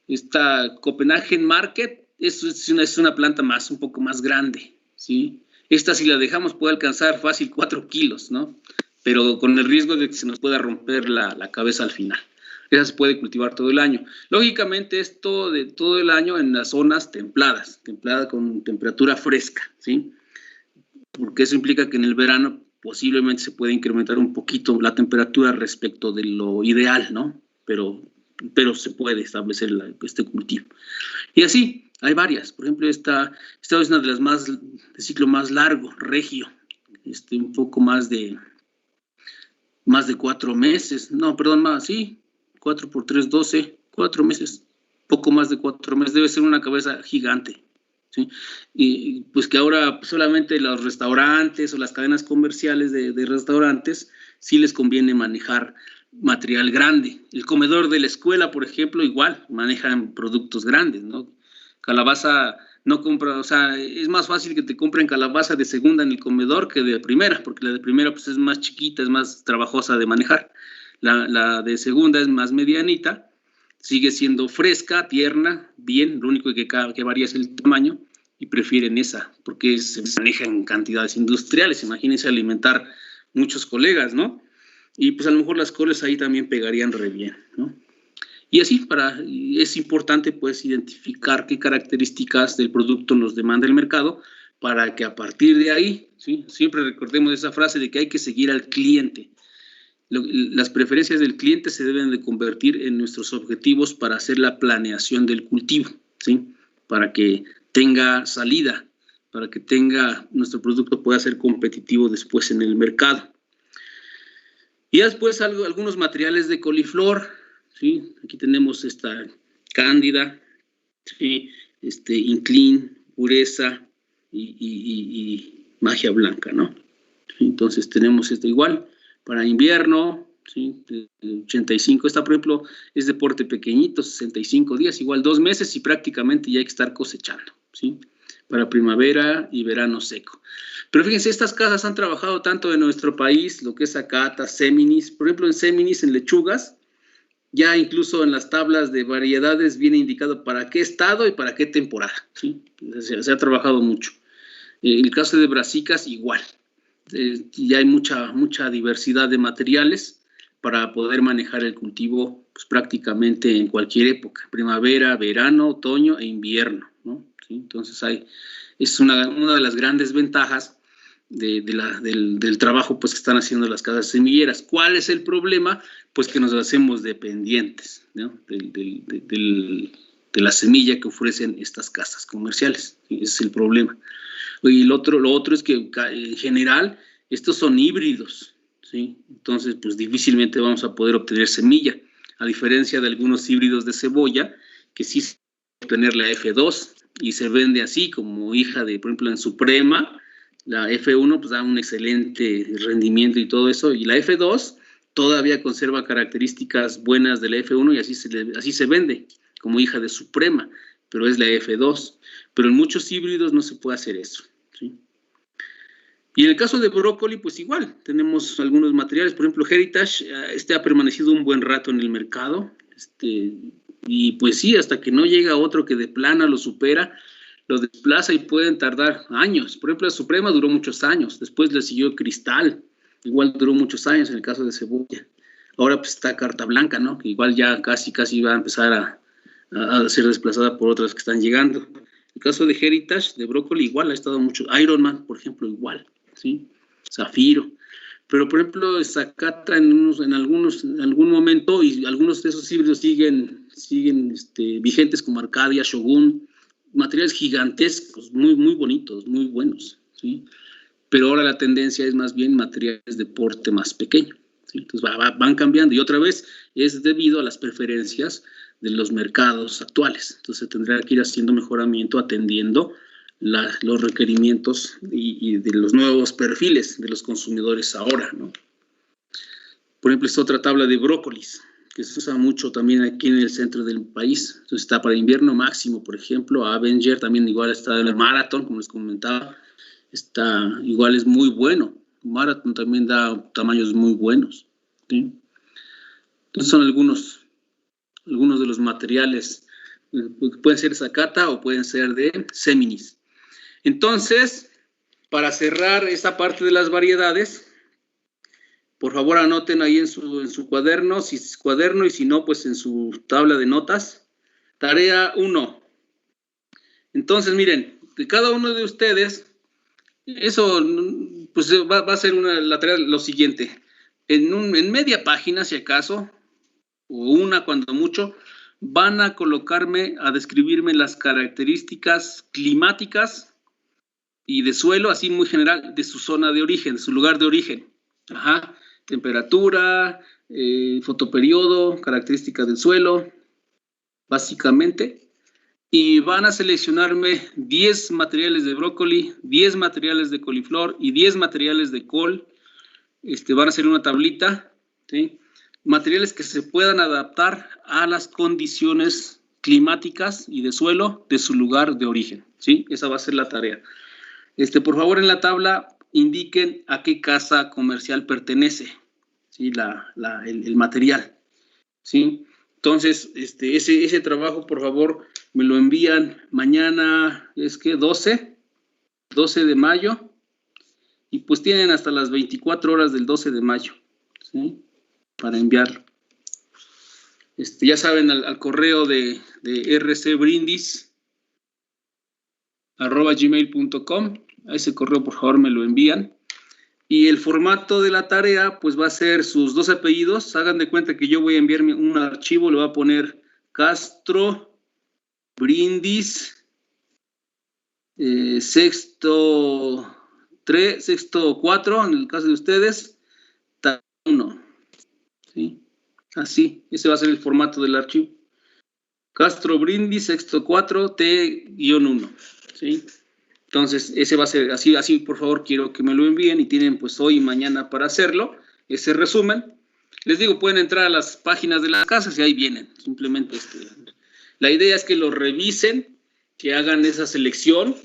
Esta Copenhagen Market es una planta un poco más grande, ¿sí? Esta, si la dejamos, puede alcanzar fácil 4 kilos, ¿no? Pero con el riesgo de que se nos pueda romper la cabeza al final. Esa se puede cultivar todo el año. Lógicamente, esto de todo el año en las zonas templada con temperatura fresca, ¿sí? Porque eso implica que en el verano posiblemente se puede incrementar un poquito la temperatura respecto de lo ideal, ¿no? Pero se puede establecer este cultivo. Y así, hay varias. Por ejemplo, esta es una de las de ciclo más largo, regio, un poco más de 4 meses. No, perdón, sí, 4 por 3, 12, 4 meses, poco más de 4 meses. Debe ser una cabeza gigante, ¿sí? Y pues que ahora solamente los restaurantes o las cadenas comerciales de restaurantes sí les conviene manejar material grande. El comedor de la escuela, por ejemplo, igual manejan productos grandes, ¿no? Calabaza no compra, o sea, es más fácil que te compren calabaza de segunda en el comedor que de primera, porque la de primera pues es más chiquita, es más trabajosa de manejar. La de segunda es más medianita, sigue siendo fresca, tierna, bien, lo único que varía es el tamaño, y prefieren esa, porque se maneja en cantidades industriales. Imagínense alimentar muchos colegas, ¿no? Y pues a lo mejor las coles ahí también pegarían re bien, ¿no? Y así, es importante pues identificar qué características del producto nos demanda el mercado para que a partir de ahí, ¿sí? Siempre recordemos esa frase de que hay que seguir al cliente. Las preferencias del cliente se deben de convertir en nuestros objetivos para hacer la planeación del cultivo, ¿sí? Para que tenga salida, para que nuestro producto pueda ser competitivo después en el mercado. Y después algunos materiales de coliflor, ¿sí? Aquí tenemos esta cándida, ¿sí? Inclin, pureza y magia blanca, ¿no? Entonces tenemos esto igual para invierno, ¿sí? 85, esta por ejemplo es de porte pequeñito, 65 días, igual 2 meses y prácticamente ya hay que estar cosechando, ¿sí? Para primavera y verano seco. Pero fíjense, estas casas han trabajado tanto en nuestro país, lo que es Zacata, Séminis, por ejemplo en Séminis, en lechugas, ya incluso en las tablas de variedades viene indicado para qué estado y para qué temporada, ¿sí? Se ha trabajado mucho. En el caso de brasicas, igual. Ya hay mucha diversidad de materiales para poder manejar el cultivo pues, prácticamente en cualquier época, primavera, verano, otoño e invierno, ¿no? ¿Sí? Entonces es una de las grandes ventajas del trabajo pues, que están haciendo las casas semilleras. ¿Cuál es el problema? Pues que nos hacemos dependientes, ¿no? de la semilla que ofrecen estas casas comerciales. Ese es el problema. Y lo otro es que en general estos son híbridos, ¿sí? Entonces pues difícilmente vamos a poder obtener semilla, a diferencia de algunos híbridos de cebolla que sí se puede obtener la F2 y se vende así como hija de, por ejemplo, en Suprema, la F1 pues da un excelente rendimiento y todo eso, y la F2 todavía conserva características buenas de la F1 y así se vende como hija de Suprema, pero es la F2. Pero en muchos híbridos no se puede hacer eso, ¿sí? Y en el caso de brócoli, pues igual, tenemos algunos materiales, por ejemplo, Heritage, ha permanecido un buen rato en el mercado, y pues sí, hasta que no llega otro que de plana lo supera, lo desplaza y pueden tardar años. Por ejemplo, la Suprema duró muchos años, después le siguió Cristal, igual duró muchos años en el caso de cebolla. Ahora pues está Carta Blanca, ¿no? Que igual ya casi va a empezar a ser desplazada por otras que están llegando. El caso de Heritage, de brócoli, igual ha estado mucho. Ironman, por ejemplo, igual, ¿sí? Zafiro. Pero, por ejemplo, Zacata en algún momento, y algunos de esos híbridos siguen vigentes como Arcadia, Shogun, materiales gigantescos, muy, muy bonitos, muy buenos, ¿sí? Pero ahora la tendencia es más bien materiales de porte más pequeño, ¿sí? Entonces van cambiando y otra vez es debido a las preferencias de los mercados actuales. Entonces tendrá que ir haciendo mejoramiento atendiendo los requerimientos y de los nuevos perfiles de los consumidores ahora, ¿no? Por ejemplo, esta otra tabla de brócolis, que se usa mucho también aquí en el centro del país. Entonces está para invierno máximo, por ejemplo, Avenger también igual está en el Marathon, como les comentaba, igual es muy bueno. Marathon también da tamaños muy buenos, ¿sí? Entonces son algunos de los materiales, pueden ser Zacata o pueden ser de Séminis. Entonces, para cerrar esta parte de las variedades, por favor anoten ahí en su cuaderno, si es cuaderno y si no, pues en su tabla de notas. Tarea 1. Entonces, miren, de cada uno de ustedes, eso pues va a ser la tarea lo siguiente. En media página, si acaso, o una cuando mucho, van a describirme las características climáticas y de suelo, así muy general, de su zona de origen, de su lugar de origen. Ajá, temperatura, fotoperiodo, características del suelo, básicamente. Y van a seleccionarme 10 materiales de brócoli, 10 materiales de coliflor y 10 materiales de col. Van a hacer una tablita, ¿sí? Materiales que se puedan adaptar a las condiciones climáticas y de suelo de su lugar de origen, ¿sí? Esa va a ser la tarea. Por favor, en la tabla indiquen a qué casa comercial pertenece, ¿sí? El material, ¿sí? Entonces, ese trabajo, por favor, me lo envían mañana, es que 12 de mayo, y pues tienen hasta las 24 horas del 12 de mayo, ¿sí? Para enviarlo. Ya saben, al correo de rcbrindis@gmail.com, a ese correo por favor me lo envían. Y el formato de la tarea pues va a ser sus 2 apellidos. Hagan de cuenta que yo voy a enviarme un archivo, le voy a poner Castro Brindis, sexto 4, en el caso de ustedes, 1, ¿sí? Así, ese va a ser el formato del archivo. Castro Brindis, sexto 4, T-1, ¿sí? Entonces, ese va a ser así, por favor, quiero que me lo envíen y tienen pues hoy y mañana para hacerlo, ese resumen. Les digo, pueden entrar a las páginas de las casas y ahí vienen, simplemente la idea es que lo revisen, que hagan esa selección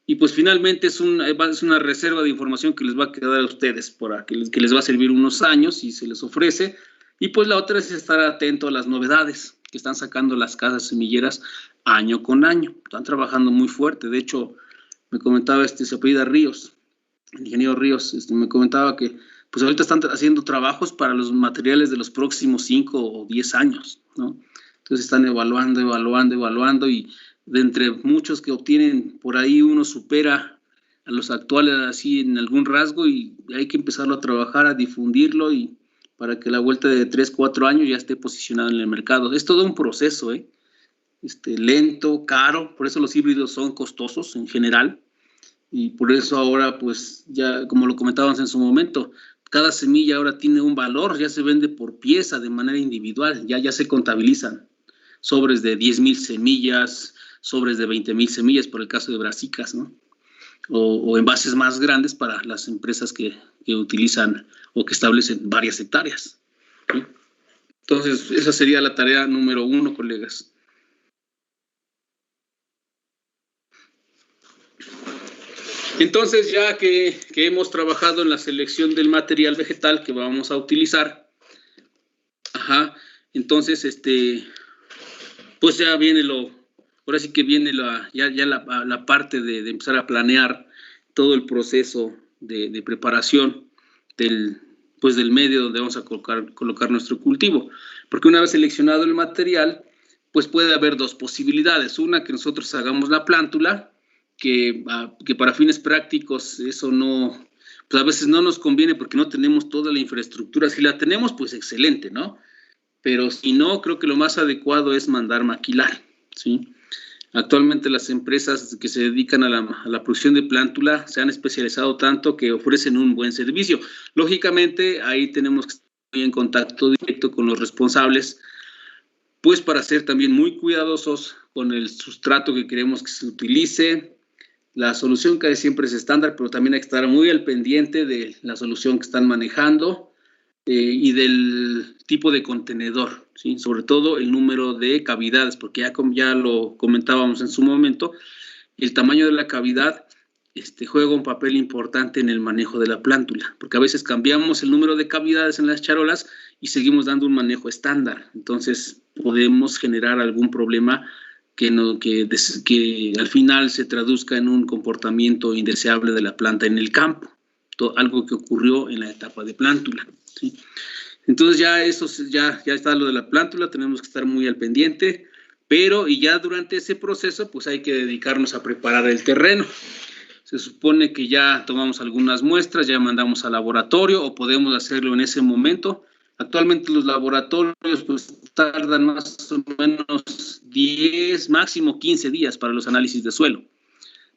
y pues finalmente es una reserva de información que les va a quedar a ustedes, que les va a servir unos años y se les ofrece. Y pues la otra es estar atento a las novedades que están sacando las casas semilleras año con año. Están trabajando muy fuerte. De hecho, me comentaba se apellida Ríos, el ingeniero Ríos, me comentaba que pues ahorita están haciendo trabajos para los materiales de los próximos 5 o 10 años, ¿no? Entonces están evaluando y de entre muchos que obtienen, por ahí uno supera a los actuales así en algún rasgo y hay que empezarlo a trabajar, a difundirlo y para que la vuelta de 3, 4 años ya esté posicionado en el mercado. Es todo un proceso, lento, caro, por eso los híbridos son costosos en general y por eso ahora pues ya como lo comentábamos en su momento, cada semilla ahora tiene un valor, ya se vende por pieza de manera individual, ya se contabilizan sobres de 10,000 semillas, sobres de 20,000 semillas por el caso de brasicas, ¿no? O envases más grandes para las empresas que utilizan o que establecen varias hectáreas, ¿sí? Entonces, esa sería la tarea número 1, colegas. Entonces, ya que hemos trabajado en la selección del material vegetal que vamos a utilizar, entonces, pues ya viene ahora sí que viene la parte de empezar a planear todo el proceso de preparación del medio donde vamos a colocar nuestro cultivo. Porque una vez seleccionado el material, pues puede haber 2 posibilidades. Una, que nosotros hagamos la plántula, que para fines prácticos eso no, pues a veces no nos conviene porque no tenemos toda la infraestructura. Si la tenemos, pues excelente, ¿no? Pero si no, creo que lo más adecuado es mandar maquilar, ¿sí? Actualmente las empresas que se dedican a la producción de plántula se han especializado tanto que ofrecen un buen servicio. Lógicamente, ahí tenemos que estar en contacto directo con los responsables, pues para ser también muy cuidadosos con el sustrato que queremos que se utilice. La solución casi siempre es estándar, pero también hay que estar muy al pendiente de la solución que están manejando. Y del tipo de contenedor, ¿sí? Sobre todo el número de cavidades, porque ya lo comentábamos en su momento, el tamaño de la cavidad juega un papel importante en el manejo de la plántula, porque a veces cambiamos el número de cavidades en las charolas y seguimos dando un manejo estándar, entonces podemos generar algún problema que al final se traduzca en un comportamiento indeseable de la planta en el campo, algo que ocurrió en la etapa de plántula, ¿sí? Entonces ya está lo de la plántula, tenemos que estar muy al pendiente, pero y ya durante ese proceso pues hay que dedicarnos a preparar el terreno. Se supone que ya tomamos algunas muestras, ya mandamos al laboratorio o podemos hacerlo en ese momento. Actualmente los laboratorios pues tardan más o menos 10, máximo 15 días para los análisis de suelo.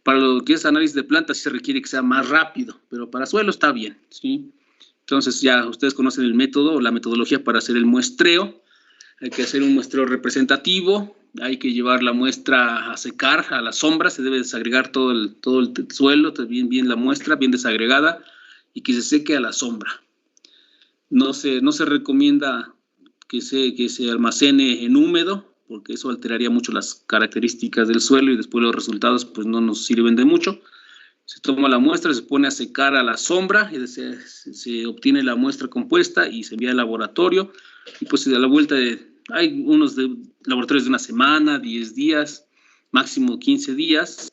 Para lo que es análisis de plantas sí se requiere que sea más rápido, pero para suelo está bien, ¿sí? Entonces ya ustedes conocen el método o la metodología para hacer el muestreo. Hay que hacer un muestreo representativo, hay que llevar la muestra a secar a la sombra, se debe desagregar todo el suelo, bien la muestra, bien desagregada, y que se seque a la sombra. No se recomienda que se almacene en húmedo, porque eso alteraría mucho las características del suelo y después los resultados pues no nos sirven de mucho. Se toma la muestra, se pone a secar a la sombra, y se obtiene la muestra compuesta y se envía al laboratorio, y pues a la vuelta hay unos laboratorios de una semana, 10 días, máximo 15 días,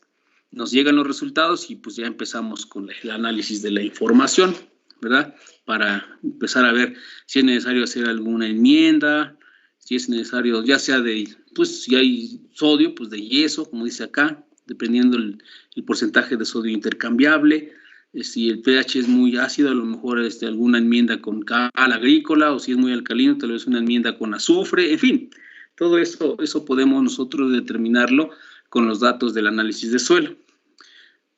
nos llegan los resultados y pues ya empezamos con el análisis de la información, ¿verdad? Para empezar a ver si es necesario hacer alguna enmienda, si es necesario, ya sea pues si hay sodio, pues de yeso, como dice acá, dependiendo el porcentaje de sodio intercambiable. Si el pH es muy ácido, a lo mejor alguna enmienda con cal agrícola, o si es muy alcalino, tal vez una enmienda con azufre, en fin, todo eso podemos nosotros determinarlo con los datos del análisis de suelo.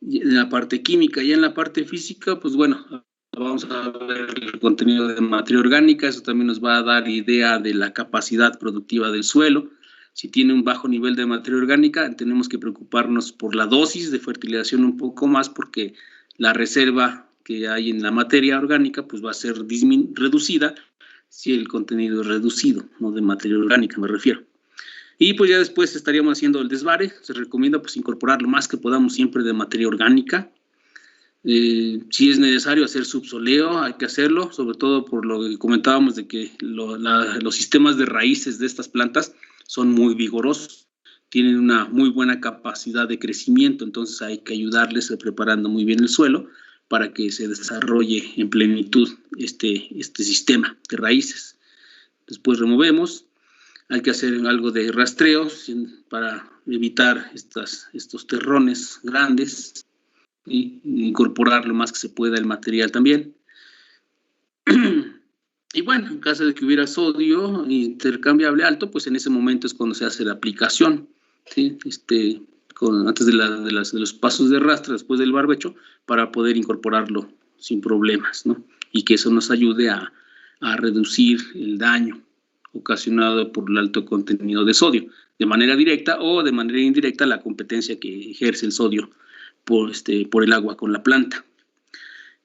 Y en la parte química y en la parte física, pues bueno, vamos a ver el contenido de materia orgánica, eso también nos va a dar idea de la capacidad productiva del suelo. Si tiene un bajo nivel de materia orgánica, tenemos que preocuparnos por la dosis de fertilización un poco más, porque la reserva que hay en la materia orgánica pues va a ser reducida si el contenido es reducido, no de materia orgánica me refiero. Y pues ya después estaríamos haciendo el desvare. Se recomienda pues incorporar lo más que podamos siempre de materia orgánica. Si es necesario hacer subsoleo, hay que hacerlo, sobre todo por lo que comentábamos de que los sistemas de raíces de estas plantas son muy vigorosos, tienen una muy buena capacidad de crecimiento, entonces hay que ayudarles preparando muy bien el suelo para que se desarrolle en plenitud este sistema de raíces. Después removemos, hay que hacer algo de rastreo para evitar estos terrones grandes y incorporar lo más que se pueda el material también. Y bueno, en caso de que hubiera sodio intercambiable alto, pues en ese momento es cuando se hace la aplicación, ¿sí? Antes de los pasos de rastre, después del barbecho, para poder incorporarlo sin problemas, ¿no? Y que eso nos ayude a reducir el daño ocasionado por el alto contenido de sodio, de manera directa o de manera indirecta, la competencia que ejerce el sodio por el agua con la planta.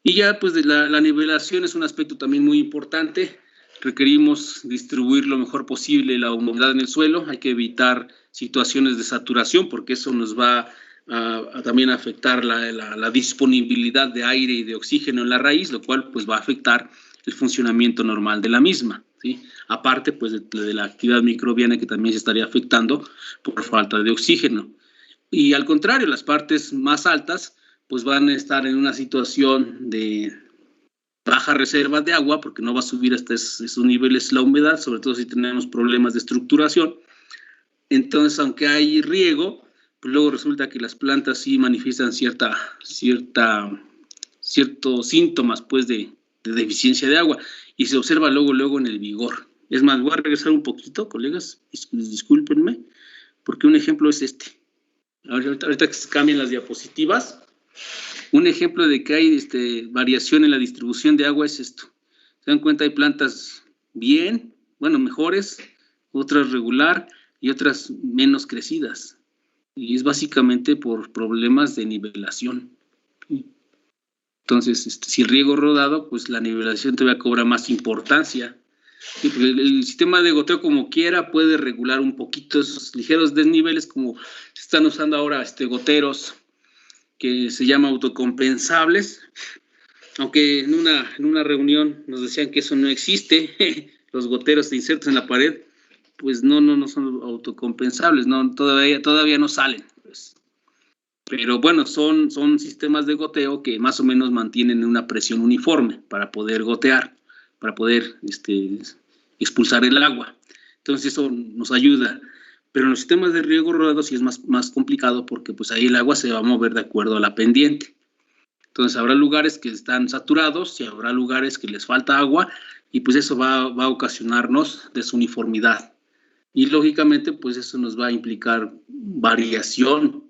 Y ya pues la nivelación es un aspecto también muy importante. Requerimos distribuir lo mejor posible la humedad en el suelo. Hay que evitar situaciones de saturación, porque eso nos va a también afectar la disponibilidad de aire y de oxígeno en la raíz, lo cual pues va a afectar el funcionamiento normal de la misma, ¿sí? Aparte pues de la actividad microbiana, que también se estaría afectando por falta de oxígeno. Y al contrario, las partes más altas pues van a estar en una situación de baja reserva de agua, porque no va a subir hasta esos niveles la humedad, sobre todo si tenemos problemas de estructuración. Entonces, aunque hay riego, pues luego resulta que las plantas sí manifiestan ciertos síntomas pues de deficiencia de agua, y se observa luego en el vigor. Es más, voy a regresar un poquito, colegas, discúlpenme, porque un ejemplo es este. Ahorita que se cambian las diapositivas, un ejemplo de que hay variación en la distribución de agua es esto. Se dan cuenta, hay plantas mejores, otras regular y otras menos crecidas. Y es básicamente por problemas de nivelación. Entonces, si el riego rodado, pues la nivelación todavía cobra más importancia. Sí, porque el sistema de goteo como quiera puede regular un poquito esos ligeros desniveles, como se están usando ahora goteros que se llaman autocompensables, aunque en una reunión nos decían que eso no existe, los goteros de insertos en la pared, pues no son autocompensables, no, todavía no salen, pues. Pero bueno, son sistemas de goteo que más o menos mantienen una presión uniforme para poder gotear, para poder expulsar el agua. Entonces eso nos ayuda. Pero en los sistemas de riego rodado sí es más complicado, porque pues ahí el agua se va a mover de acuerdo a la pendiente. Entonces habrá lugares que están saturados y habrá lugares que les falta agua, y pues eso va a ocasionarnos desuniformidad. Y lógicamente pues eso nos va a implicar variación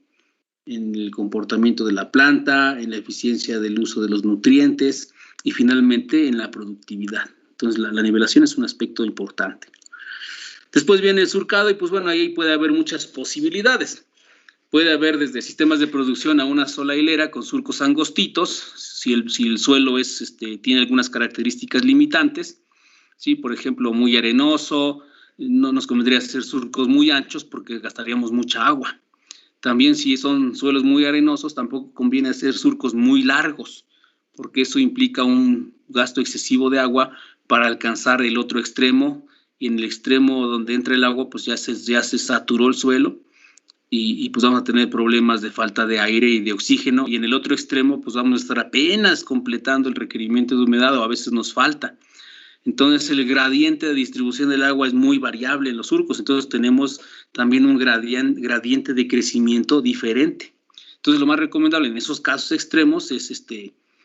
en el comportamiento de la planta, en la eficiencia del uso de los nutrientes y finalmente en la productividad. Entonces la nivelación es un aspecto importante. Después viene el surcado, y pues bueno, ahí puede haber muchas posibilidades. Puede haber desde sistemas de producción a una sola hilera con surcos angostitos, si el suelo tiene algunas características limitantes, ¿sí? Por ejemplo, muy arenoso, no nos convendría hacer surcos muy anchos porque gastaríamos mucha agua. También si son suelos muy arenosos, tampoco conviene hacer surcos muy largos, porque eso implica un gasto excesivo de agua para alcanzar el otro extremo, y en el extremo donde entra el agua, pues ya se saturó el suelo, y pues vamos a tener problemas de falta de aire y de oxígeno, y en el otro extremo pues vamos a estar apenas completando el requerimiento de humedad, o a veces nos falta. Entonces el gradiente de distribución del agua es muy variable en los surcos, entonces tenemos también un gradiente de crecimiento diferente. Entonces lo más recomendable en esos casos extremos es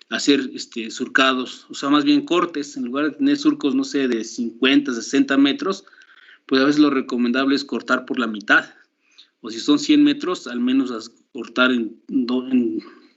hacer surcados, o sea, más bien cortes, en lugar de tener surcos, no sé, de 50, 60 metros, pues a veces lo recomendable es cortar por la mitad, o si son 100 metros, al menos cortar en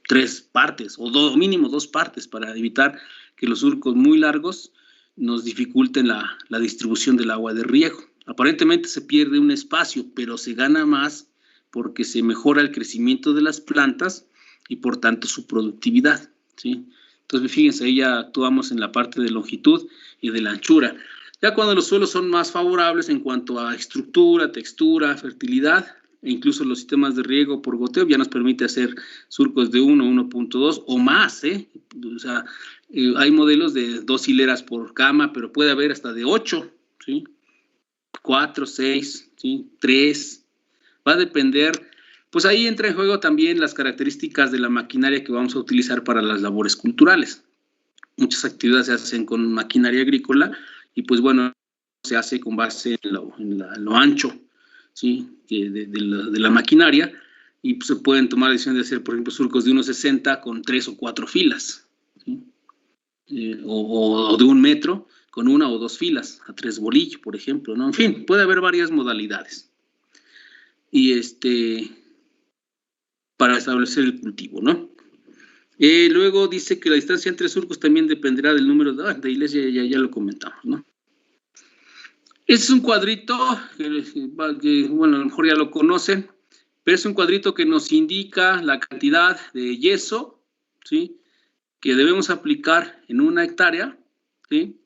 3 partes, o mínimo 2 partes, para evitar que los surcos muy largos nos dificulten la distribución del agua de riego. Aparentemente se pierde un espacio, pero se gana más porque se mejora el crecimiento de las plantas y por tanto su productividad, ¿sí? Entonces, fíjense, ahí ya actuamos en la parte de longitud y de la anchura. Ya cuando los suelos son más favorables en cuanto a estructura, textura, fertilidad, e incluso los sistemas de riego por goteo ya nos permite hacer surcos de 1, 1.2 o más, o sea, hay modelos de 2 hileras por cama, pero puede haber hasta de 8, ¿sí? 4, 6, ¿sí? 3. Va a depender, pues ahí entra en juego también las características de la maquinaria que vamos a utilizar para las labores culturales. Muchas actividades se hacen con maquinaria agrícola y pues bueno, se hace con base en lo ancho, ¿sí? de la maquinaria, y pues se pueden tomar la decisión de hacer, por ejemplo, surcos de 1.60 con 3 o 4 filas, ¿sí? O de 1 metro con 1 o 2 filas, a 3 bolillos, por ejemplo, ¿no? En fin, puede haber varias modalidades. Y para establecer el cultivo, ¿no? Luego dice que la distancia entre surcos también dependerá del número de hileras, ya lo comentamos, ¿no? Este es un cuadrito que, bueno, a lo mejor ya lo conocen, pero es un cuadrito que nos indica la cantidad de yeso, ¿sí?, que debemos aplicar en 1 hectárea, ¿sí?,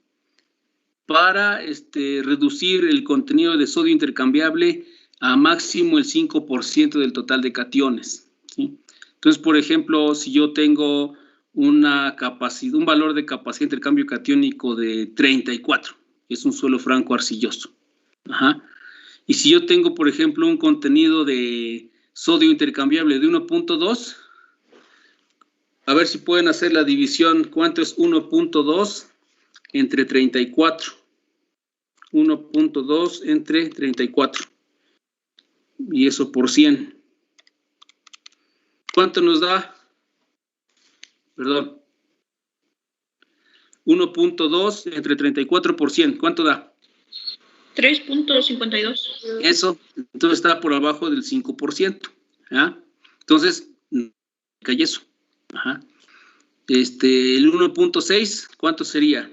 para reducir el contenido de sodio intercambiable a máximo el 5% del total de cationes, ¿sí? Entonces, por ejemplo, si yo tengo un valor de capacidad de intercambio catiónico de 34, es un suelo franco arcilloso. Ajá. Y si yo tengo, por ejemplo, un contenido de sodio intercambiable de 1.2, a ver si pueden hacer la división. ¿Cuánto es 1.2 entre 34? 1.2 entre 34. Y eso por 100. ¿Cuánto nos da? Perdón. 1.2 entre 34 por 100. ¿Cuánto da? 3.52. Eso, entonces está por abajo del 5%. ¿Ah? Entonces, cae eso. Ajá. El 1.6, ¿cuánto sería?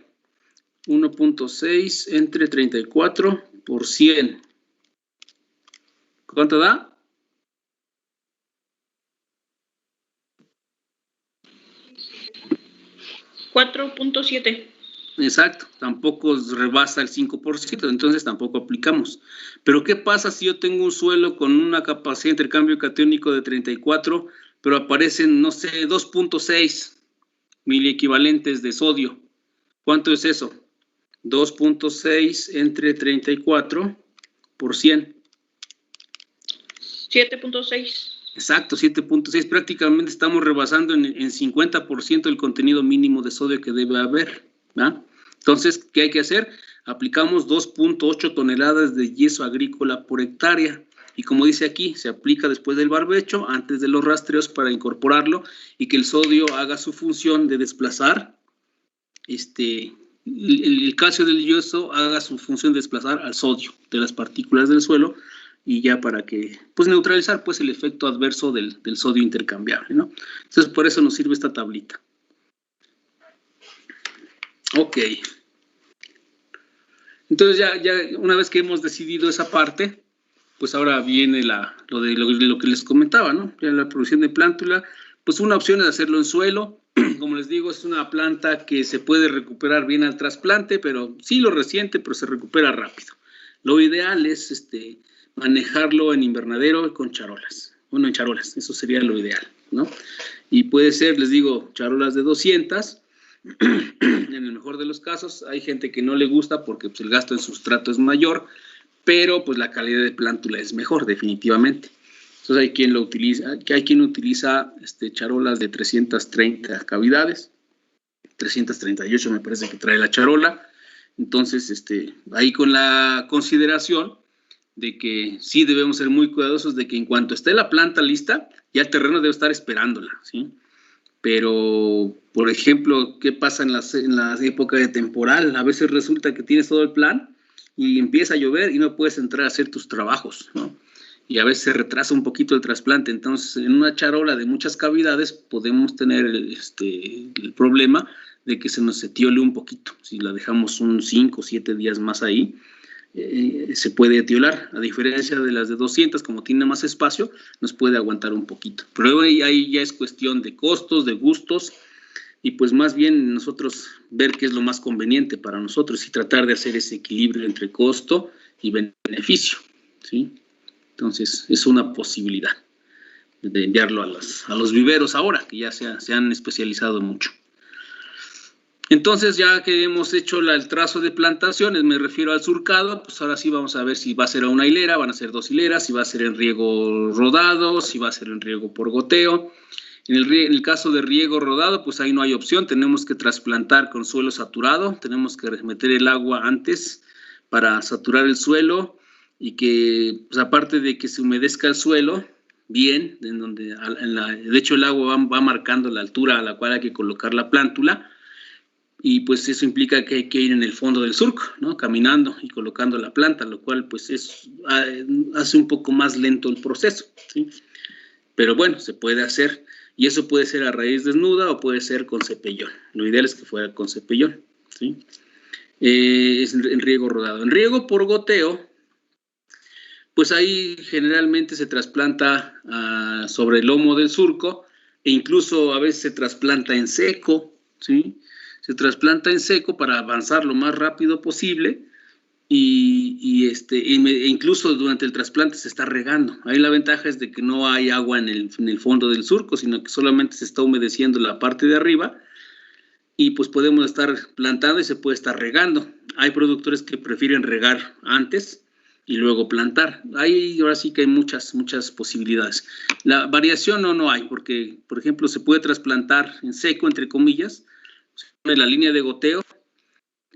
1.6 entre 34 por 100. ¿Cuánto da? 4.7. Exacto, tampoco rebasa el 5%, entonces tampoco aplicamos. Pero ¿qué pasa si yo tengo un suelo con una capacidad de intercambio catiónico de 34, pero aparecen, no sé, 2.6 miliequivalentes de sodio? ¿Cuánto es eso? 2.6 entre 34 por 100. 7.6. Exacto, 7.6. Prácticamente estamos rebasando en 50% el contenido mínimo de sodio que debe haber, ¿verdad? Entonces, ¿qué hay que hacer? Aplicamos 2.8 toneladas de yeso agrícola por hectárea. Y como dice aquí, se aplica después del barbecho, antes de los rastreos, para incorporarlo y que el sodio haga su función de desplazar, el calcio del yeso haga su función de desplazar al sodio de las partículas del suelo, y ya para que, pues, neutralizar, pues, el efecto adverso del sodio intercambiable, ¿no? Entonces, por eso nos sirve esta tablita. Ok. Entonces, ya una vez que hemos decidido esa parte, pues ahora viene lo que les comentaba, ¿no? Ya la producción de plántula, pues una opción es hacerlo en suelo. Como les digo, es una planta que se puede recuperar bien al trasplante, pero sí lo resiente, pero se recupera rápido. Lo ideal es manejarlo en invernadero con charolas. Bueno, en charolas, eso sería lo ideal, ¿no? Y puede ser, les digo, charolas de 200, en el mejor de los casos. Hay gente que no le gusta porque pues, el gasto en sustrato es mayor, pero pues la calidad de plántula es mejor, definitivamente. Entonces hay quien utiliza charolas de 330 cavidades, 338 me parece que trae la charola. Entonces, ahí con la consideración de que sí debemos ser muy cuidadosos de que en cuanto esté la planta lista, ya el terreno debe estar esperándola, ¿sí? Pero, por ejemplo, ¿qué pasa en las épocas de temporal? A veces resulta que tienes todo el plan y empieza a llover y no puedes entrar a hacer tus trabajos, ¿no? Y a veces se retrasa un poquito el trasplante. Entonces, en una charola de muchas cavidades podemos tener el problema de que se nos etiole un poquito. Si la dejamos 5 o 7 días más ahí, se puede etiolar. A diferencia de las de 200, como tiene más espacio, nos puede aguantar un poquito. Pero ahí ya es cuestión de costos, de gustos, y pues más bien nosotros ver qué es lo más conveniente para nosotros y tratar de hacer ese equilibrio entre costo y beneficio, ¿sí? Entonces, es una posibilidad de enviarlo a los viveros ahora, que ya se han especializado mucho. Entonces, ya que hemos hecho el trazo de plantaciones, me refiero al surcado, pues ahora sí vamos a ver si va a ser a una hilera, van a ser 2 hileras, si va a ser en riego rodado, si va a ser en riego por goteo. En el caso de riego rodado, pues ahí no hay opción, tenemos que trasplantar con suelo saturado, tenemos que meter el agua antes para saturar el suelo y que, pues aparte de que se humedezca el suelo bien, de hecho el agua va marcando la altura a la cual hay que colocar la plántula, y pues eso implica que hay que ir en el fondo del surco, ¿no? Caminando y colocando la planta, lo cual pues hace un poco más lento el proceso, ¿sí? Pero bueno, se puede hacer, y eso puede ser a raíz desnuda o puede ser con cepellón. Lo ideal es que fuera con cepellón, ¿sí? Es en riego rodado. En riego por goteo, pues ahí generalmente se trasplanta sobre el lomo del surco, e incluso a veces se trasplanta en seco, ¿sí? Se trasplanta en seco para avanzar lo más rápido posible e incluso durante el trasplante se está regando. Ahí la ventaja es de que no hay agua en el fondo del surco, sino que solamente se está humedeciendo la parte de arriba y pues podemos estar plantando y se puede estar regando. Hay productores que prefieren regar antes y luego plantar. Ahí ahora sí que hay muchas posibilidades. La variación no hay, porque, por ejemplo, se puede trasplantar en seco, entre comillas, en la línea de goteo,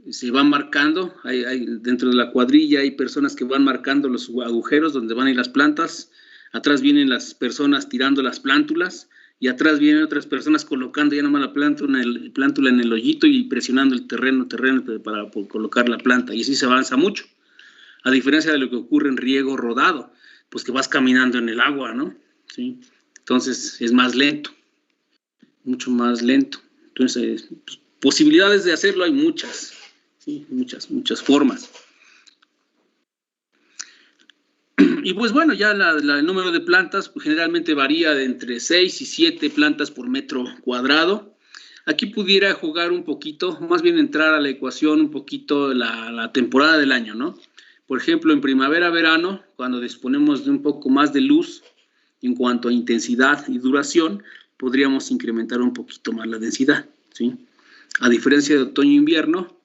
se van marcando, dentro de la cuadrilla hay personas que van marcando los agujeros donde van a ir las plantas, atrás vienen las personas tirando las plántulas, y atrás vienen otras personas colocando ya nomás la plántula en el hoyito y presionando el terreno para colocar la planta, y así se avanza mucho, a diferencia de lo que ocurre en riego rodado, pues que vas caminando en el agua, ¿no? ¿Sí? Entonces es más lento, mucho más lento. Entonces, pues, posibilidades de hacerlo hay muchas, ¿sí? Muchas formas. Y pues bueno, ya el número de plantas pues, generalmente varía de entre 6 y 7 plantas por metro cuadrado. Aquí pudiera jugar un poquito, más bien entrar a la ecuación un poquito la temporada del año, ¿no? Por ejemplo, en primavera-verano, cuando disponemos de un poco más de luz en cuanto a intensidad y duración, podríamos incrementar un poquito más la densidad, ¿sí? A diferencia de otoño-invierno,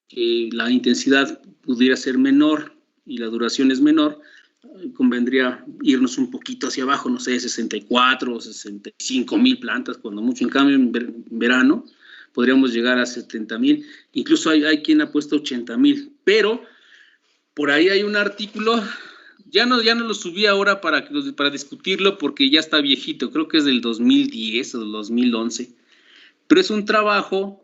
la intensidad pudiera ser menor y la duración es menor, convendría irnos un poquito hacia abajo, no sé, 64 o 65 mil plantas, cuando mucho. En cambio, en verano podríamos llegar a 70 mil, incluso hay quien ha puesto 80 mil, pero por ahí hay un artículo, ya no lo subí ahora para discutirlo porque ya está viejito, creo que es del 2010 o del 2011, pero es un trabajo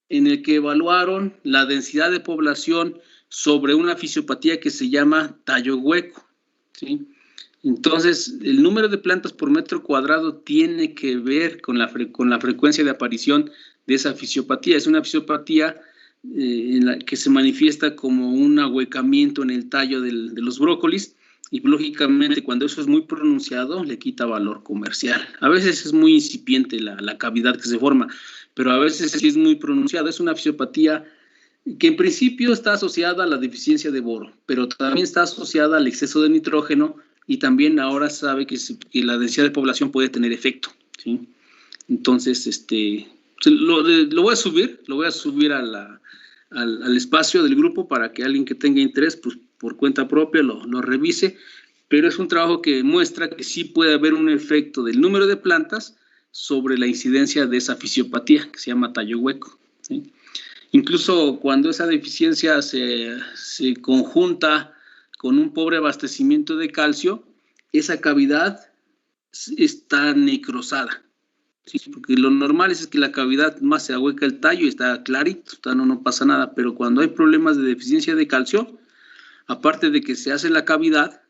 en el que evaluaron la densidad de población sobre una fisiopatía que se llama tallo hueco, ¿sí? Entonces, el número de plantas por metro cuadrado tiene que ver con la frecuencia de aparición de esa fisiopatía. Es una fisiopatía en la que se manifiesta como un ahuecamiento en el tallo de los brócolis, y lógicamente cuando eso es muy pronunciado le quita valor comercial. A veces es muy incipiente la cavidad que se forma, pero a veces sí es muy pronunciado. Es una fisiopatía que en principio está asociada a la deficiencia de boro, pero también está asociada al exceso de nitrógeno y también ahora sabe que la densidad de población puede tener efecto, ¿sí? Entonces, lo voy a subir al espacio del grupo para que alguien que tenga interés, pues por cuenta propia lo revise, pero es un trabajo que muestra que sí puede haber un efecto del número de plantas sobre la incidencia de esa fisiopatía, que se llama tallo hueco, ¿sí? Incluso cuando esa deficiencia se conjunta con un pobre abastecimiento de calcio, esa cavidad está necrosada, ¿sí? Porque lo normal es que la cavidad más se ahueca el tallo y está clarito, no pasa nada, pero cuando hay problemas de deficiencia de calcio, aparte de que se hace la cavidad,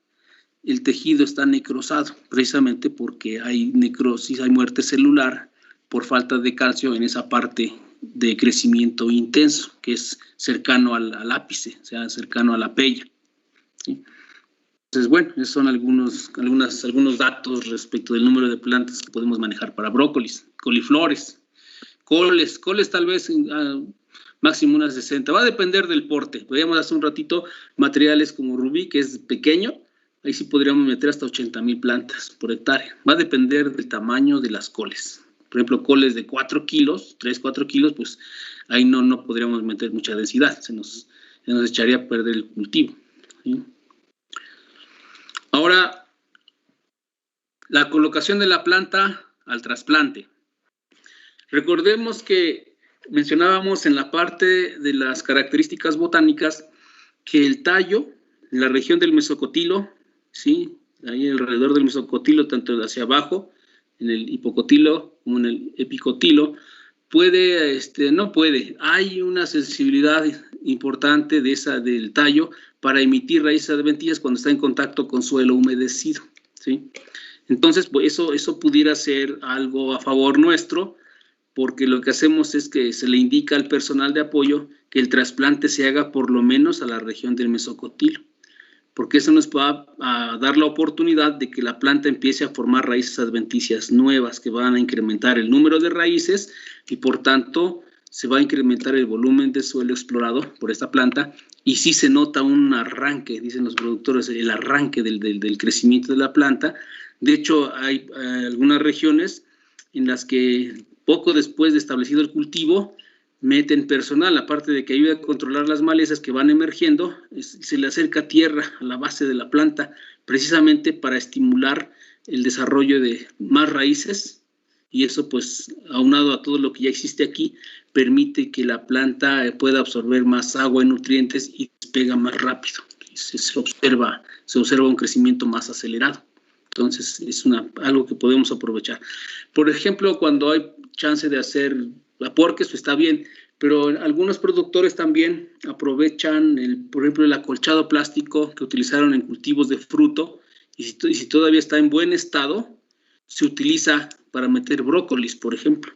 el tejido está necrosado, precisamente porque hay necrosis, hay muerte celular por falta de calcio en esa parte de crecimiento intenso, que es cercano al ápice, o sea, cercano a la pella, ¿sí? Entonces, bueno, esos son algunos datos respecto del número de plantas que podemos manejar para brócolis, coliflores, coles tal vez máximo unas 60, va a depender del porte. Veíamos hace un ratito materiales como rubí, que es pequeño, ahí sí podríamos meter hasta 80,000 plantas por hectárea, va a depender del tamaño de las coles. Por ejemplo, coles de 4 kilos, 3, 4 kilos, pues ahí no podríamos meter mucha densidad, se nos echaría a perder el cultivo, ¿sí? Ahora, la colocación de la planta al trasplante. Recordemos que mencionábamos en la parte de las características botánicas que el tallo, en la región del mesocotilo, ¿sí? Ahí alrededor del mesocotilo, tanto hacia abajo, en el hipocotilo como en el epicotilo, hay una sensibilidad importante del tallo para emitir raíces adventillas cuando está en contacto con suelo humedecido, ¿sí? Entonces, pues eso pudiera ser algo a favor nuestro, porque lo que hacemos es que se le indica al personal de apoyo que el trasplante se haga por lo menos a la región del mesocotilo, porque eso nos va a dar la oportunidad de que la planta empiece a formar raíces adventicias nuevas que van a incrementar el número de raíces y por tanto se va a incrementar el volumen de suelo explorado por esta planta y sí se nota un arranque, dicen los productores, el arranque del crecimiento de la planta. De hecho, hay algunas regiones en las que poco después de establecido el cultivo, meten personal, aparte de que ayuda a controlar las malezas que van emergiendo, se le acerca tierra a la base de la planta, precisamente para estimular el desarrollo de más raíces, y eso pues aunado a todo lo que ya existe aquí, permite que la planta pueda absorber más agua y nutrientes y despega más rápido. Se observa un crecimiento más acelerado. Entonces es algo que podemos aprovechar. Por ejemplo, cuando hay chance de hacer aporques, pues está bien, pero algunos productores también aprovechan, por ejemplo, el acolchado plástico que utilizaron en cultivos de fruto, y si todavía está en buen estado, se utiliza para meter brócolis, por ejemplo,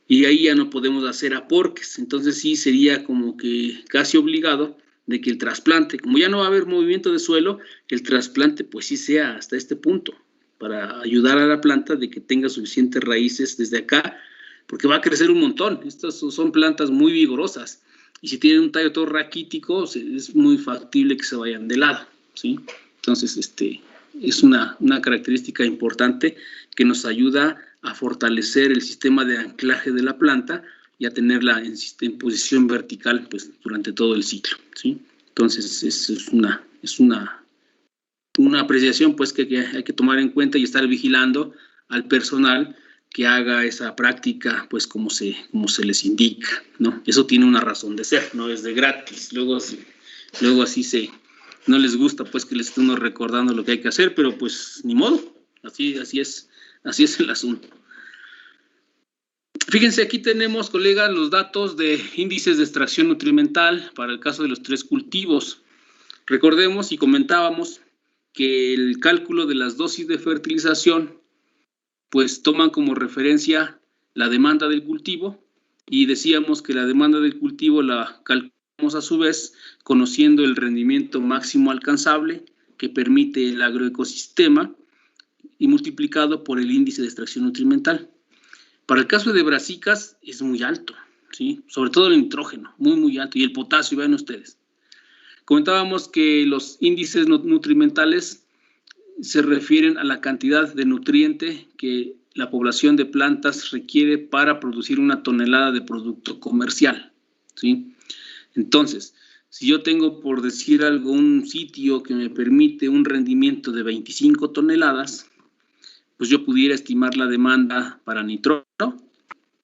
y ahí ya no podemos hacer aporques. Entonces sí sería como que casi obligado de que el trasplante, como ya no va a haber movimiento de suelo, el trasplante pues sí sea hasta este punto, para ayudar a la planta de que tenga suficientes raíces desde acá, porque va a crecer un montón. Estas son plantas muy vigorosas, y si tienen un tallo todo raquítico, es muy factible que se vayan de lado, ¿sí? Entonces, es una característica importante que nos ayuda a fortalecer el sistema de anclaje de la planta y a tenerla en posición vertical pues, durante todo el ciclo, ¿sí? Entonces, es una apreciación pues, que hay que tomar en cuenta y estar vigilando al personal que haga esa práctica pues como se les indica, ¿no? Eso tiene una razón de ser, no es de gratis. Luego así no les gusta pues que les estemos recordando lo que hay que hacer, pero pues ni modo, así es el asunto. Fíjense, aquí tenemos, colegas, los datos de índices de extracción nutrimental para el caso de los 3 cultivos. Recordemos y comentábamos que el cálculo de las dosis de fertilización pues toman como referencia la demanda del cultivo, y decíamos que la demanda del cultivo la calculamos a su vez conociendo el rendimiento máximo alcanzable que permite el agroecosistema y multiplicado por el índice de extracción nutrimental. Para el caso de brasicas es muy alto, ¿sí? Sobre todo el nitrógeno, muy alto, y el potasio, vean ustedes. Comentábamos que los índices nutrimentales se refieren a la cantidad de nutriente que la población de plantas requiere para producir una tonelada de producto comercial, ¿sí? Entonces, si yo tengo, por decir algo, un sitio que me permite un rendimiento de 25 toneladas, pues yo pudiera estimar la demanda para nitrógeno,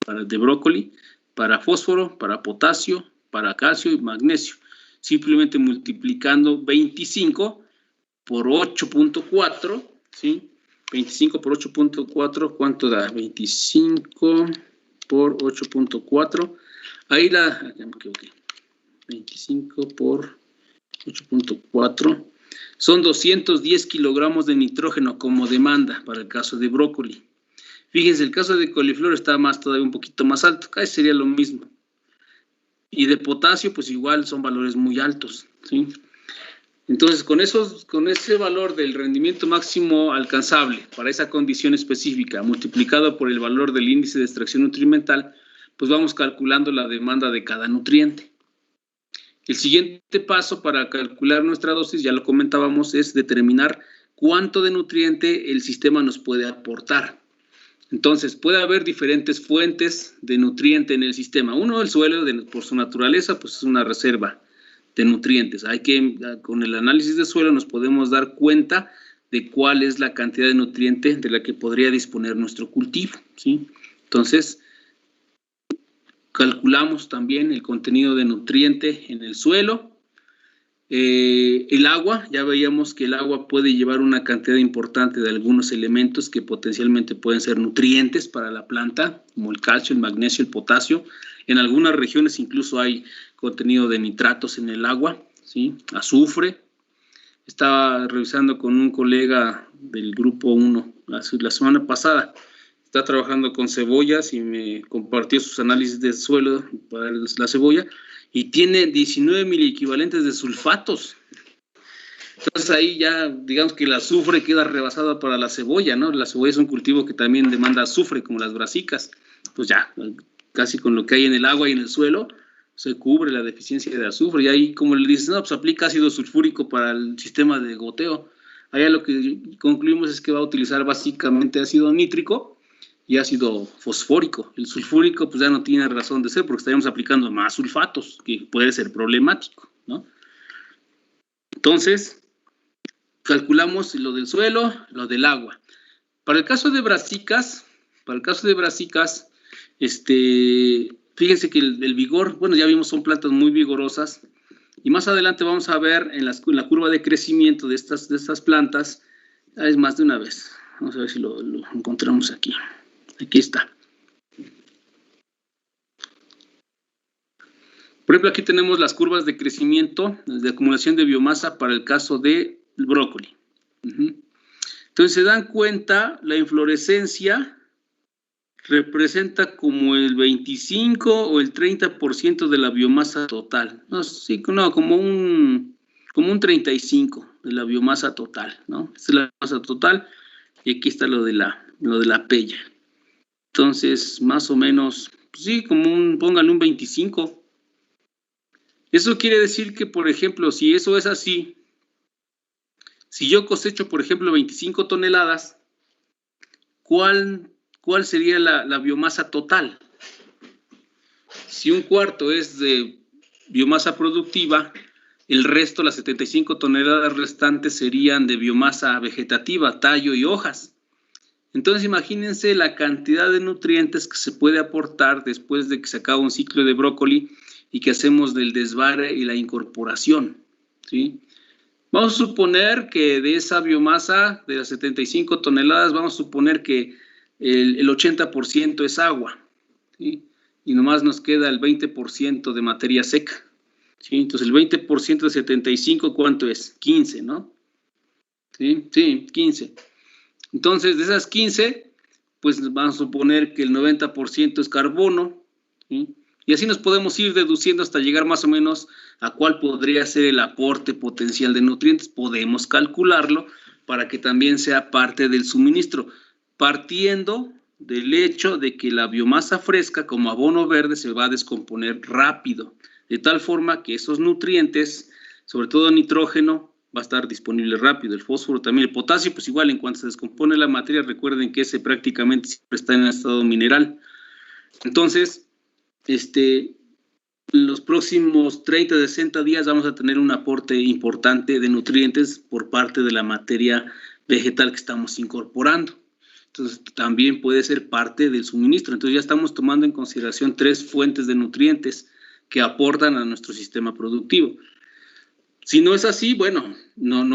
para el de brócoli, para fósforo, para potasio, para calcio y magnesio, simplemente multiplicando 25 por 8.4, ¿sí? 25 por 8.4, ¿cuánto da? 25 por 8.4, ahí ya me equivoqué, 25 por 8.4, son 210 kilogramos de nitrógeno como demanda para el caso de brócoli. Fíjense, el caso de coliflor está todavía un poquito más alto, casi sería lo mismo. Y de potasio, pues igual son valores muy altos, ¿sí? Entonces, con ese valor del rendimiento máximo alcanzable para esa condición específica, multiplicado por el valor del índice de extracción nutrimental, pues vamos calculando la demanda de cada nutriente. El siguiente paso para calcular nuestra dosis, ya lo comentábamos, es determinar cuánto de nutriente el sistema nos puede aportar. Entonces, puede haber diferentes fuentes de nutriente en el sistema. Uno, el suelo, por su naturaleza, pues es una reserva de nutrientes. Con el análisis de suelo nos podemos dar cuenta de cuál es la cantidad de nutriente de la que podría disponer nuestro cultivo, ¿sí? Entonces, calculamos también el contenido de nutriente en el suelo. El agua, ya veíamos que el agua puede llevar una cantidad importante de algunos elementos que potencialmente pueden ser nutrientes para la planta, como el calcio, el magnesio, el potasio. En algunas regiones incluso hay contenido de nitratos en el agua, ¿sí? Azufre. Estaba revisando con un colega del grupo 1 la semana pasada. Está trabajando con cebollas y me compartió sus análisis de suelo para la cebolla y tiene 19 miliequivalentes de sulfatos. Entonces ahí ya, digamos que el azufre queda rebasado para la cebolla, ¿no? La cebolla es un cultivo que también demanda azufre, como las brasicas. Pues ya, casi con lo que hay en el agua y en el suelo, se cubre la deficiencia de azufre. Y ahí, como le dicen, no, pues aplica ácido sulfúrico para el sistema de goteo. Allá lo que concluimos es que va a utilizar básicamente ácido nítrico y ácido fosfórico. El sulfúrico pues ya no tiene razón de ser porque estaríamos aplicando más sulfatos, que puede ser problemático, ¿no? Entonces, calculamos lo del suelo, lo del agua. Para el caso de brasicas, fíjense que el vigor, bueno, ya vimos, son plantas muy vigorosas, y más adelante vamos a ver en la curva de crecimiento de estas plantas, es más de una vez. Vamos a ver si lo encontramos aquí. Aquí está. Por ejemplo, aquí tenemos las curvas de crecimiento, de acumulación de biomasa para el caso del brócoli. Entonces, se dan cuenta, la inflorescencia representa como el 25 o el 30% de la biomasa total. Como un 35 de la biomasa total, ¿no? Esta es la biomasa total y aquí está lo de la pella. Entonces, más o menos, pues sí, pónganle un 25. Eso quiere decir que, por ejemplo, si eso es así, si yo cosecho, por ejemplo, 25 toneladas, ¿cuál sería la biomasa total? Si un cuarto es de biomasa productiva, el resto, las 75 toneladas restantes, serían de biomasa vegetativa, tallo y hojas. Entonces, imagínense la cantidad de nutrientes que se puede aportar después de que se acaba un ciclo de brócoli y que hacemos del desbarre y la incorporación, ¿sí? Vamos a suponer que de esa biomasa, de las 75 toneladas, vamos a suponer que el 80% es agua, ¿sí? Y nomás nos queda el 20% de materia seca, ¿sí? Entonces, el 20% de 75, ¿cuánto es? 15, ¿no? Sí, 15. Entonces, de esas 15, pues vamos a suponer que el 90% es carbono, ¿sí? Y así nos podemos ir deduciendo hasta llegar más o menos a cuál podría ser el aporte potencial de nutrientes. Podemos calcularlo para que también sea parte del suministro, partiendo del hecho de que la biomasa fresca como abono verde se va a descomponer rápido, de tal forma que esos nutrientes, sobre todo nitrógeno, va a estar disponible rápido, el fósforo también, el potasio, pues igual en cuanto se descompone la materia, recuerden que ese prácticamente siempre está en estado mineral. Entonces, en los próximos 30, 60 días vamos a tener un aporte importante de nutrientes por parte de la materia vegetal que estamos incorporando. Entonces, también puede ser parte del suministro. Entonces, ya estamos tomando en consideración 3 fuentes de nutrientes que aportan a nuestro sistema productivo. Si no es así, bueno, no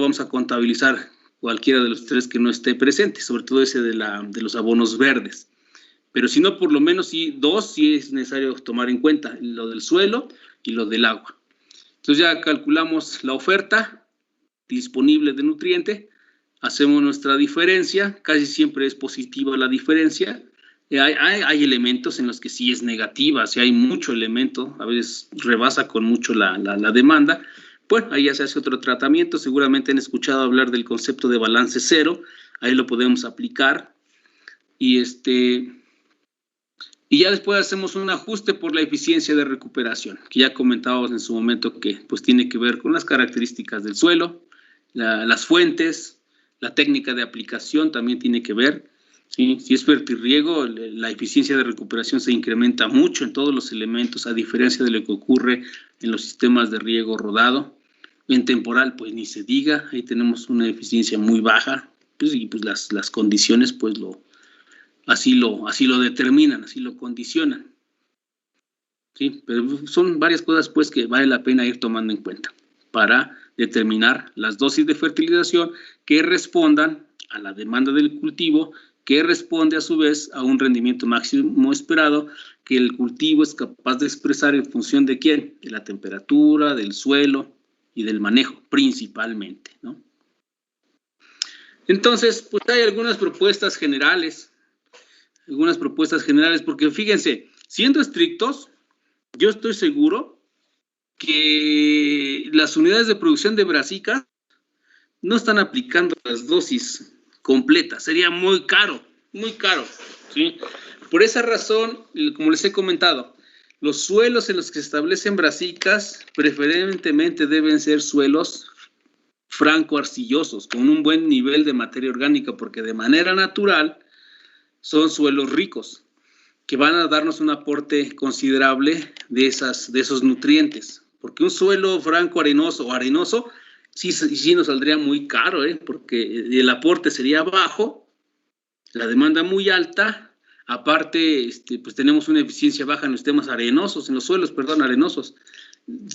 vamos a contabilizar cualquiera de los 3 que no esté presente, sobre todo ese de los abonos verdes. Pero si no, por lo menos 2 sí es necesario tomar en cuenta, lo del suelo y lo del agua. Entonces ya calculamos la oferta disponible de nutriente, hacemos nuestra diferencia, casi siempre es positiva la diferencia. Hay elementos en los que sí es negativa, si hay mucho elemento, a veces rebasa con mucho la demanda, bueno, ahí ya se hace otro tratamiento. Seguramente han escuchado hablar del concepto de balance cero, ahí lo podemos aplicar, y ya después hacemos un ajuste por la eficiencia de recuperación, que ya comentábamos en su momento que pues tiene que ver con las características del suelo, las fuentes, la técnica de aplicación también tiene que ver. ¿Sí? Si es fertirriego, la eficiencia de recuperación se incrementa mucho en todos los elementos, a diferencia de lo que ocurre en los sistemas de riego rodado. En temporal, pues ni se diga, ahí tenemos una eficiencia muy baja, pues, y pues las condiciones pues así lo determinan, así lo condicionan. ¿Sí? Pero son varias cosas pues que vale la pena ir tomando en cuenta para determinar las dosis de fertilización que respondan a la demanda del cultivo, que responde a su vez a un rendimiento máximo esperado que el cultivo es capaz de expresar en función de ¿quién? De la temperatura, del suelo y del manejo, principalmente, ¿no? Entonces, pues hay algunas propuestas generales, porque fíjense, siendo estrictos, yo estoy seguro que las unidades de producción de brasicas no están aplicando las dosis completa, sería muy caro, ¿sí? Por esa razón, como les he comentado, los suelos en los que se establecen brasicas preferentemente deben ser suelos franco-arcillosos, con un buen nivel de materia orgánica, porque de manera natural son suelos ricos, que van a darnos un aporte considerable de esos nutrientes, porque un suelo franco-arenoso o arenoso sí nos saldría muy caro, porque el aporte sería bajo, la demanda muy alta, aparte pues tenemos una eficiencia baja en los sistemas arenosos, en los suelos, arenosos,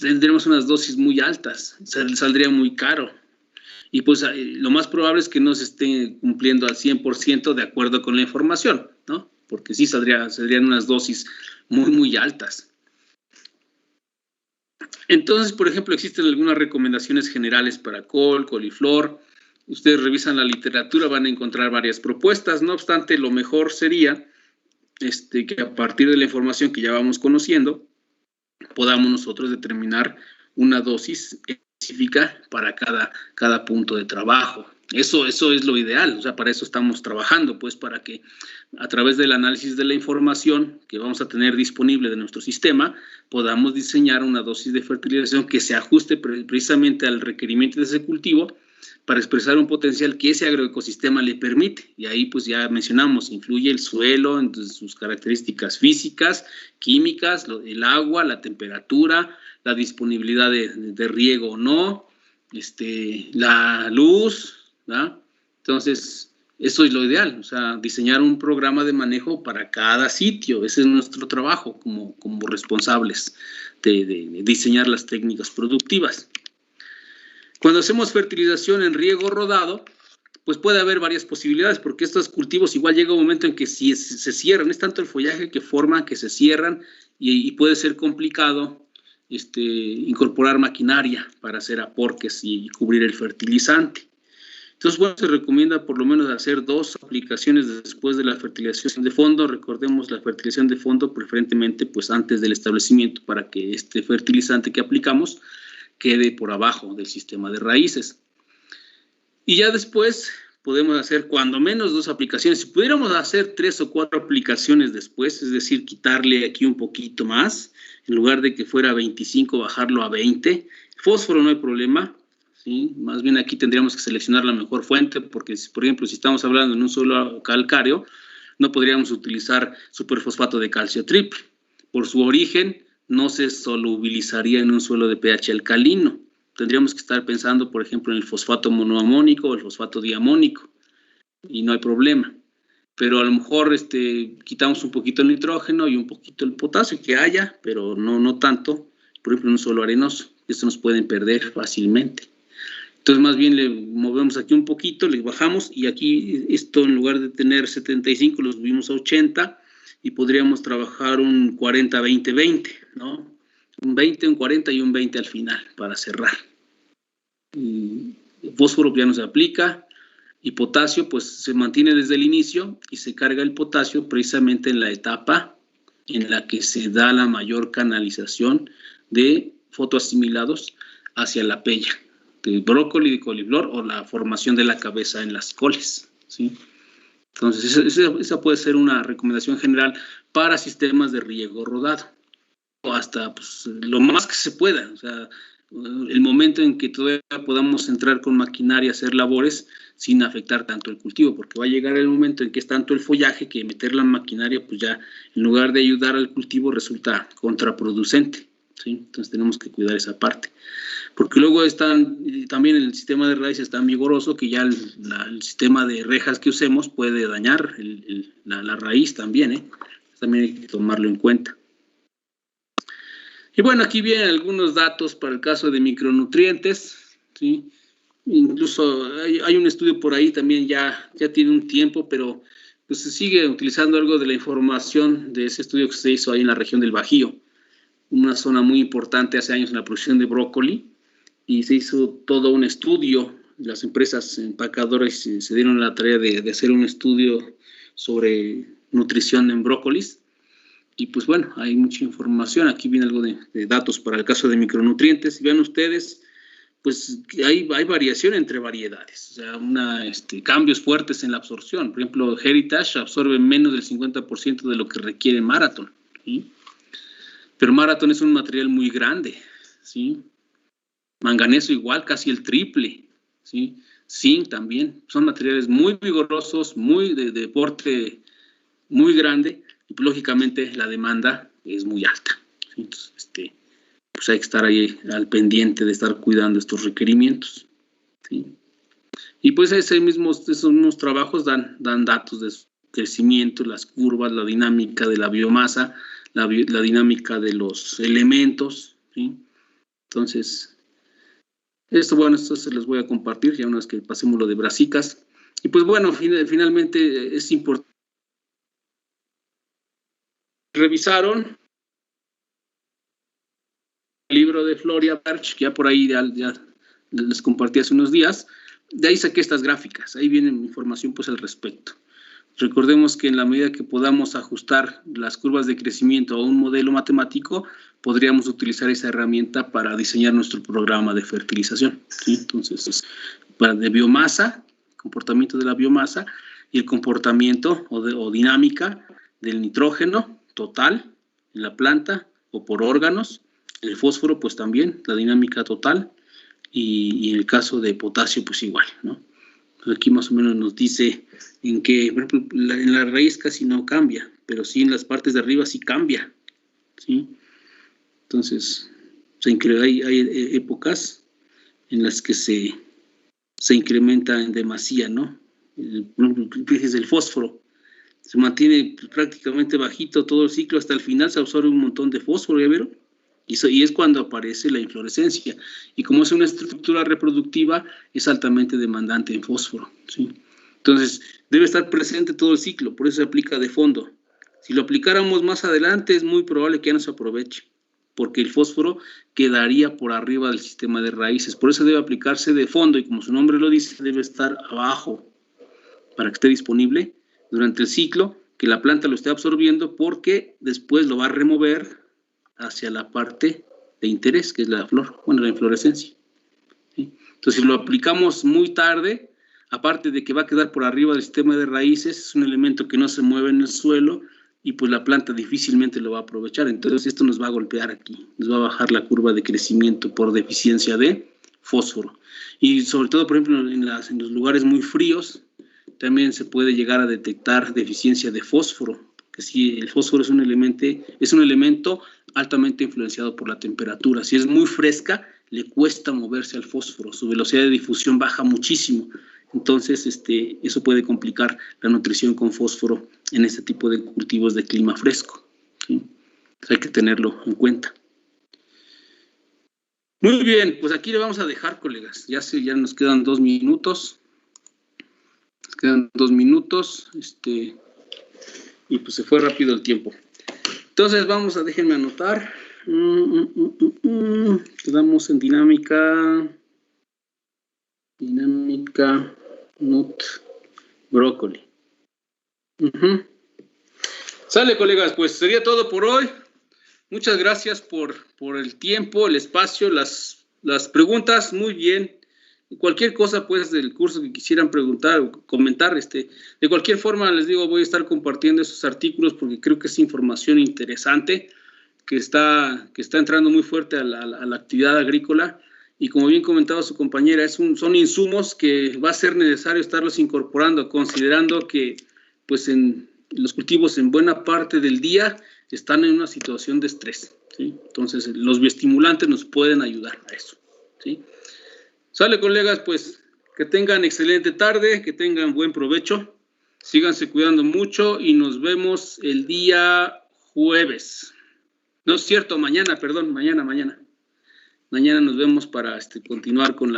tendremos unas dosis muy altas, saldría muy caro. Y pues lo más probable es que no se esté cumpliendo al 100% de acuerdo con la información, ¿no? Porque sí saldrían unas dosis muy, muy altas. Entonces, por ejemplo, existen algunas recomendaciones generales para col, coliflor. Ustedes revisan la literatura, van a encontrar varias propuestas. No obstante, lo mejor sería que a partir de la información que ya vamos conociendo, podamos nosotros determinar una dosis específica para cada punto de trabajo. Eso es lo ideal, o sea, para eso estamos trabajando, pues para que a través del análisis de la información que vamos a tener disponible de nuestro sistema, podamos diseñar una dosis de fertilización que se ajuste precisamente al requerimiento de ese cultivo para expresar un potencial que ese agroecosistema le permite. Y ahí pues ya mencionamos, influye el suelo en sus características físicas, químicas, el agua, la temperatura, la disponibilidad de riego o no, la luz, ¿verdad? Entonces, eso es lo ideal, o sea, diseñar un programa de manejo para cada sitio. Ese es nuestro trabajo como responsables de diseñar las técnicas productivas. Cuando hacemos fertilización en riego rodado, pues puede haber varias posibilidades, porque estos cultivos igual llega un momento en que si se cierran, es tanto el follaje que forman que se cierran y puede ser complicado incorporar maquinaria para hacer aporques y cubrir el fertilizante. Entonces, bueno, se recomienda por lo menos hacer 2 aplicaciones después de la fertilización de fondo. Recordemos la fertilización de fondo preferentemente pues antes del establecimiento para que este fertilizante que aplicamos quede por abajo del sistema de raíces. Y ya después podemos hacer cuando menos 2 aplicaciones. Si pudiéramos hacer 3 o 4 aplicaciones después, es decir, quitarle aquí un poquito más, en lugar de que fuera 25, bajarlo a 20. Fósforo no hay problema, ¿sí? Más bien aquí tendríamos que seleccionar la mejor fuente, porque, por ejemplo, si estamos hablando en un suelo calcáreo, no podríamos utilizar superfosfato de calcio triple. Por su origen, no se solubilizaría en un suelo de pH alcalino. Tendríamos que estar pensando, por ejemplo, en el fosfato monoamónico o el fosfato diamónico, y no hay problema. Pero a lo mejor quitamos un poquito el nitrógeno y un poquito el potasio, que haya, pero no tanto, por ejemplo, en un suelo arenoso. Esto nos pueden perder fácilmente. Entonces, más bien le movemos aquí un poquito, le bajamos, y aquí esto en lugar de tener 75 lo subimos a 80, y podríamos trabajar un 40-20-20, ¿no? Un 20, un 40 y un 20 al final para cerrar. El fósforo ya no se aplica, y potasio pues se mantiene desde el inicio, y se carga el potasio precisamente en la etapa en la que se da la mayor canalización de fotoasimilados hacia la pella de brócoli, de coliflor, o la formación de la cabeza en las coles, ¿sí? Entonces, esa puede ser una recomendación general para sistemas de riego rodado, o hasta pues, lo más que se pueda. O sea, el momento en que todavía podamos entrar con maquinaria a hacer labores sin afectar tanto el cultivo, porque va a llegar el momento en que es tanto el follaje que meter la maquinaria, pues ya en lugar de ayudar al cultivo resulta contraproducente, ¿sí? Entonces tenemos que cuidar esa parte. Porque luego también el sistema de raíz es tan vigoroso que ya el sistema de rejas que usemos puede dañar la raíz también, ¿eh? También hay que tomarlo en cuenta. Y bueno, aquí vienen algunos datos para el caso de micronutrientes, ¿sí? Incluso hay un estudio por ahí también, ya tiene un tiempo, pero pues se sigue utilizando algo de la información de ese estudio que se hizo ahí en la región del Bajío, una zona muy importante hace años en la producción de brócoli, y se hizo todo un estudio. Las empresas empacadoras se dieron la tarea de hacer un estudio sobre nutrición en brócolis, y pues bueno, hay mucha información. Aquí viene algo de datos para el caso de micronutrientes, y vean ustedes, pues hay variación entre variedades, o sea, cambios fuertes en la absorción. Por ejemplo, Heritage absorbe menos del 50% de lo que requiere Marathon, ¿sí? Pero Marathon es un material muy grande, ¿sí? Manganeso igual, casi el triple, ¿sí? Zinc también, son materiales muy vigorosos, muy de porte muy grande, y pues, lógicamente la demanda es muy alta, ¿sí? Entonces, pues hay que estar ahí al pendiente de estar cuidando estos requerimientos, ¿sí? Y pues esos mismos trabajos dan datos de crecimiento, las curvas, la dinámica de la biomasa, la dinámica de los elementos, ¿sí? Entonces, esto se los voy a compartir ya una vez que pasemos lo de brasicas. Y pues bueno, finalmente es importante. Revisaron el libro de Floria Berch, que ya por ahí ya les compartí hace unos días. De ahí saqué estas gráficas, ahí viene información pues al respecto. Recordemos que en la medida que podamos ajustar las curvas de crecimiento a un modelo matemático, podríamos utilizar esa herramienta para diseñar nuestro programa de fertilización, ¿sí? Entonces, de biomasa, comportamiento de la biomasa, y el comportamiento o dinámica del nitrógeno total en la planta o por órganos. El fósforo, pues también, la dinámica total, y en el caso de potasio, pues igual, ¿no? Aquí más o menos nos dice en que, por ejemplo, en la raíz casi no cambia, pero sí en las partes de arriba sí cambia, ¿sí? Entonces, hay épocas en las que se incrementa en demasía, ¿no? Fíjese, el fósforo se mantiene prácticamente bajito todo el ciclo, hasta el final se absorbe un montón de fósforo, ¿ya vieron? Y es cuando aparece la inflorescencia. Y como es una estructura reproductiva, es altamente demandante en fósforo, ¿sí? Entonces, debe estar presente todo el ciclo, por eso se aplica de fondo. Si lo aplicáramos más adelante, es muy probable que ya no se aproveche, porque el fósforo quedaría por arriba del sistema de raíces. Por eso debe aplicarse de fondo, y como su nombre lo dice, debe estar abajo, para que esté disponible durante el ciclo, que la planta lo esté absorbiendo, porque después lo va a remover hacia la parte de interés, que es la flor, la inflorescencia, ¿sí? Entonces, si lo aplicamos muy tarde, aparte de que va a quedar por arriba del sistema de raíces, es un elemento que no se mueve en el suelo y pues la planta difícilmente lo va a aprovechar. Entonces esto nos va a golpear aquí, nos va a bajar la curva de crecimiento por deficiencia de fósforo. Y sobre todo, por ejemplo, en los lugares muy fríos, también se puede llegar a detectar deficiencia de fósforo, porque si el fósforo es un elemento altamente influenciado por la temperatura. Si es muy fresca, le cuesta moverse al fósforo, su velocidad de difusión baja muchísimo. Entonces, eso puede complicar la nutrición con fósforo en este tipo de cultivos de clima fresco, ¿sí? Hay que tenerlo en cuenta. Muy bien, pues aquí le vamos a dejar, colegas. Ya nos quedan 2 minutos. Nos quedan 2 minutos, y pues se fue rápido el tiempo. Entonces déjenme anotar. Quedamos en dinámica, nut, brócoli. Sale, colegas, pues sería todo por hoy. Muchas gracias por el tiempo, el espacio, las preguntas. Muy bien. Cualquier cosa, pues, del curso que quisieran preguntar o comentar, de cualquier forma, les digo, voy a estar compartiendo esos artículos porque creo que es información interesante que está entrando muy fuerte a la actividad agrícola. Y como bien comentaba su compañera, son insumos que va a ser necesario estarlos incorporando, considerando que, pues, en los cultivos en buena parte del día están en una situación de estrés, ¿sí? Entonces, los bioestimulantes nos pueden ayudar a eso, ¿sí? Sale, colegas, pues que tengan excelente tarde, que tengan buen provecho, síganse cuidando mucho y nos vemos el día jueves. No es cierto, mañana, perdón, mañana. Mañana nos vemos para continuar con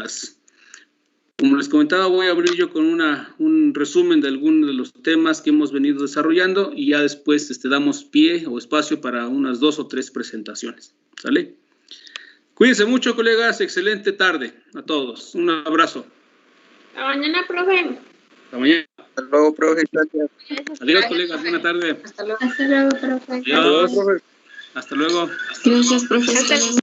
como les comentaba, voy a abrir yo con un resumen de algunos de los temas que hemos venido desarrollando y ya después damos pie o espacio para unas 2 o 3 presentaciones. ¿Sale? Cuídense mucho, colegas. Excelente tarde a todos. Un abrazo. Hasta mañana, profe. Hasta mañana. Hasta luego, profe. Gracias. Adiós, colegas. Buena tarde. Hasta luego, profe. Adiós. Hasta luego. Gracias, profe. Hasta luego.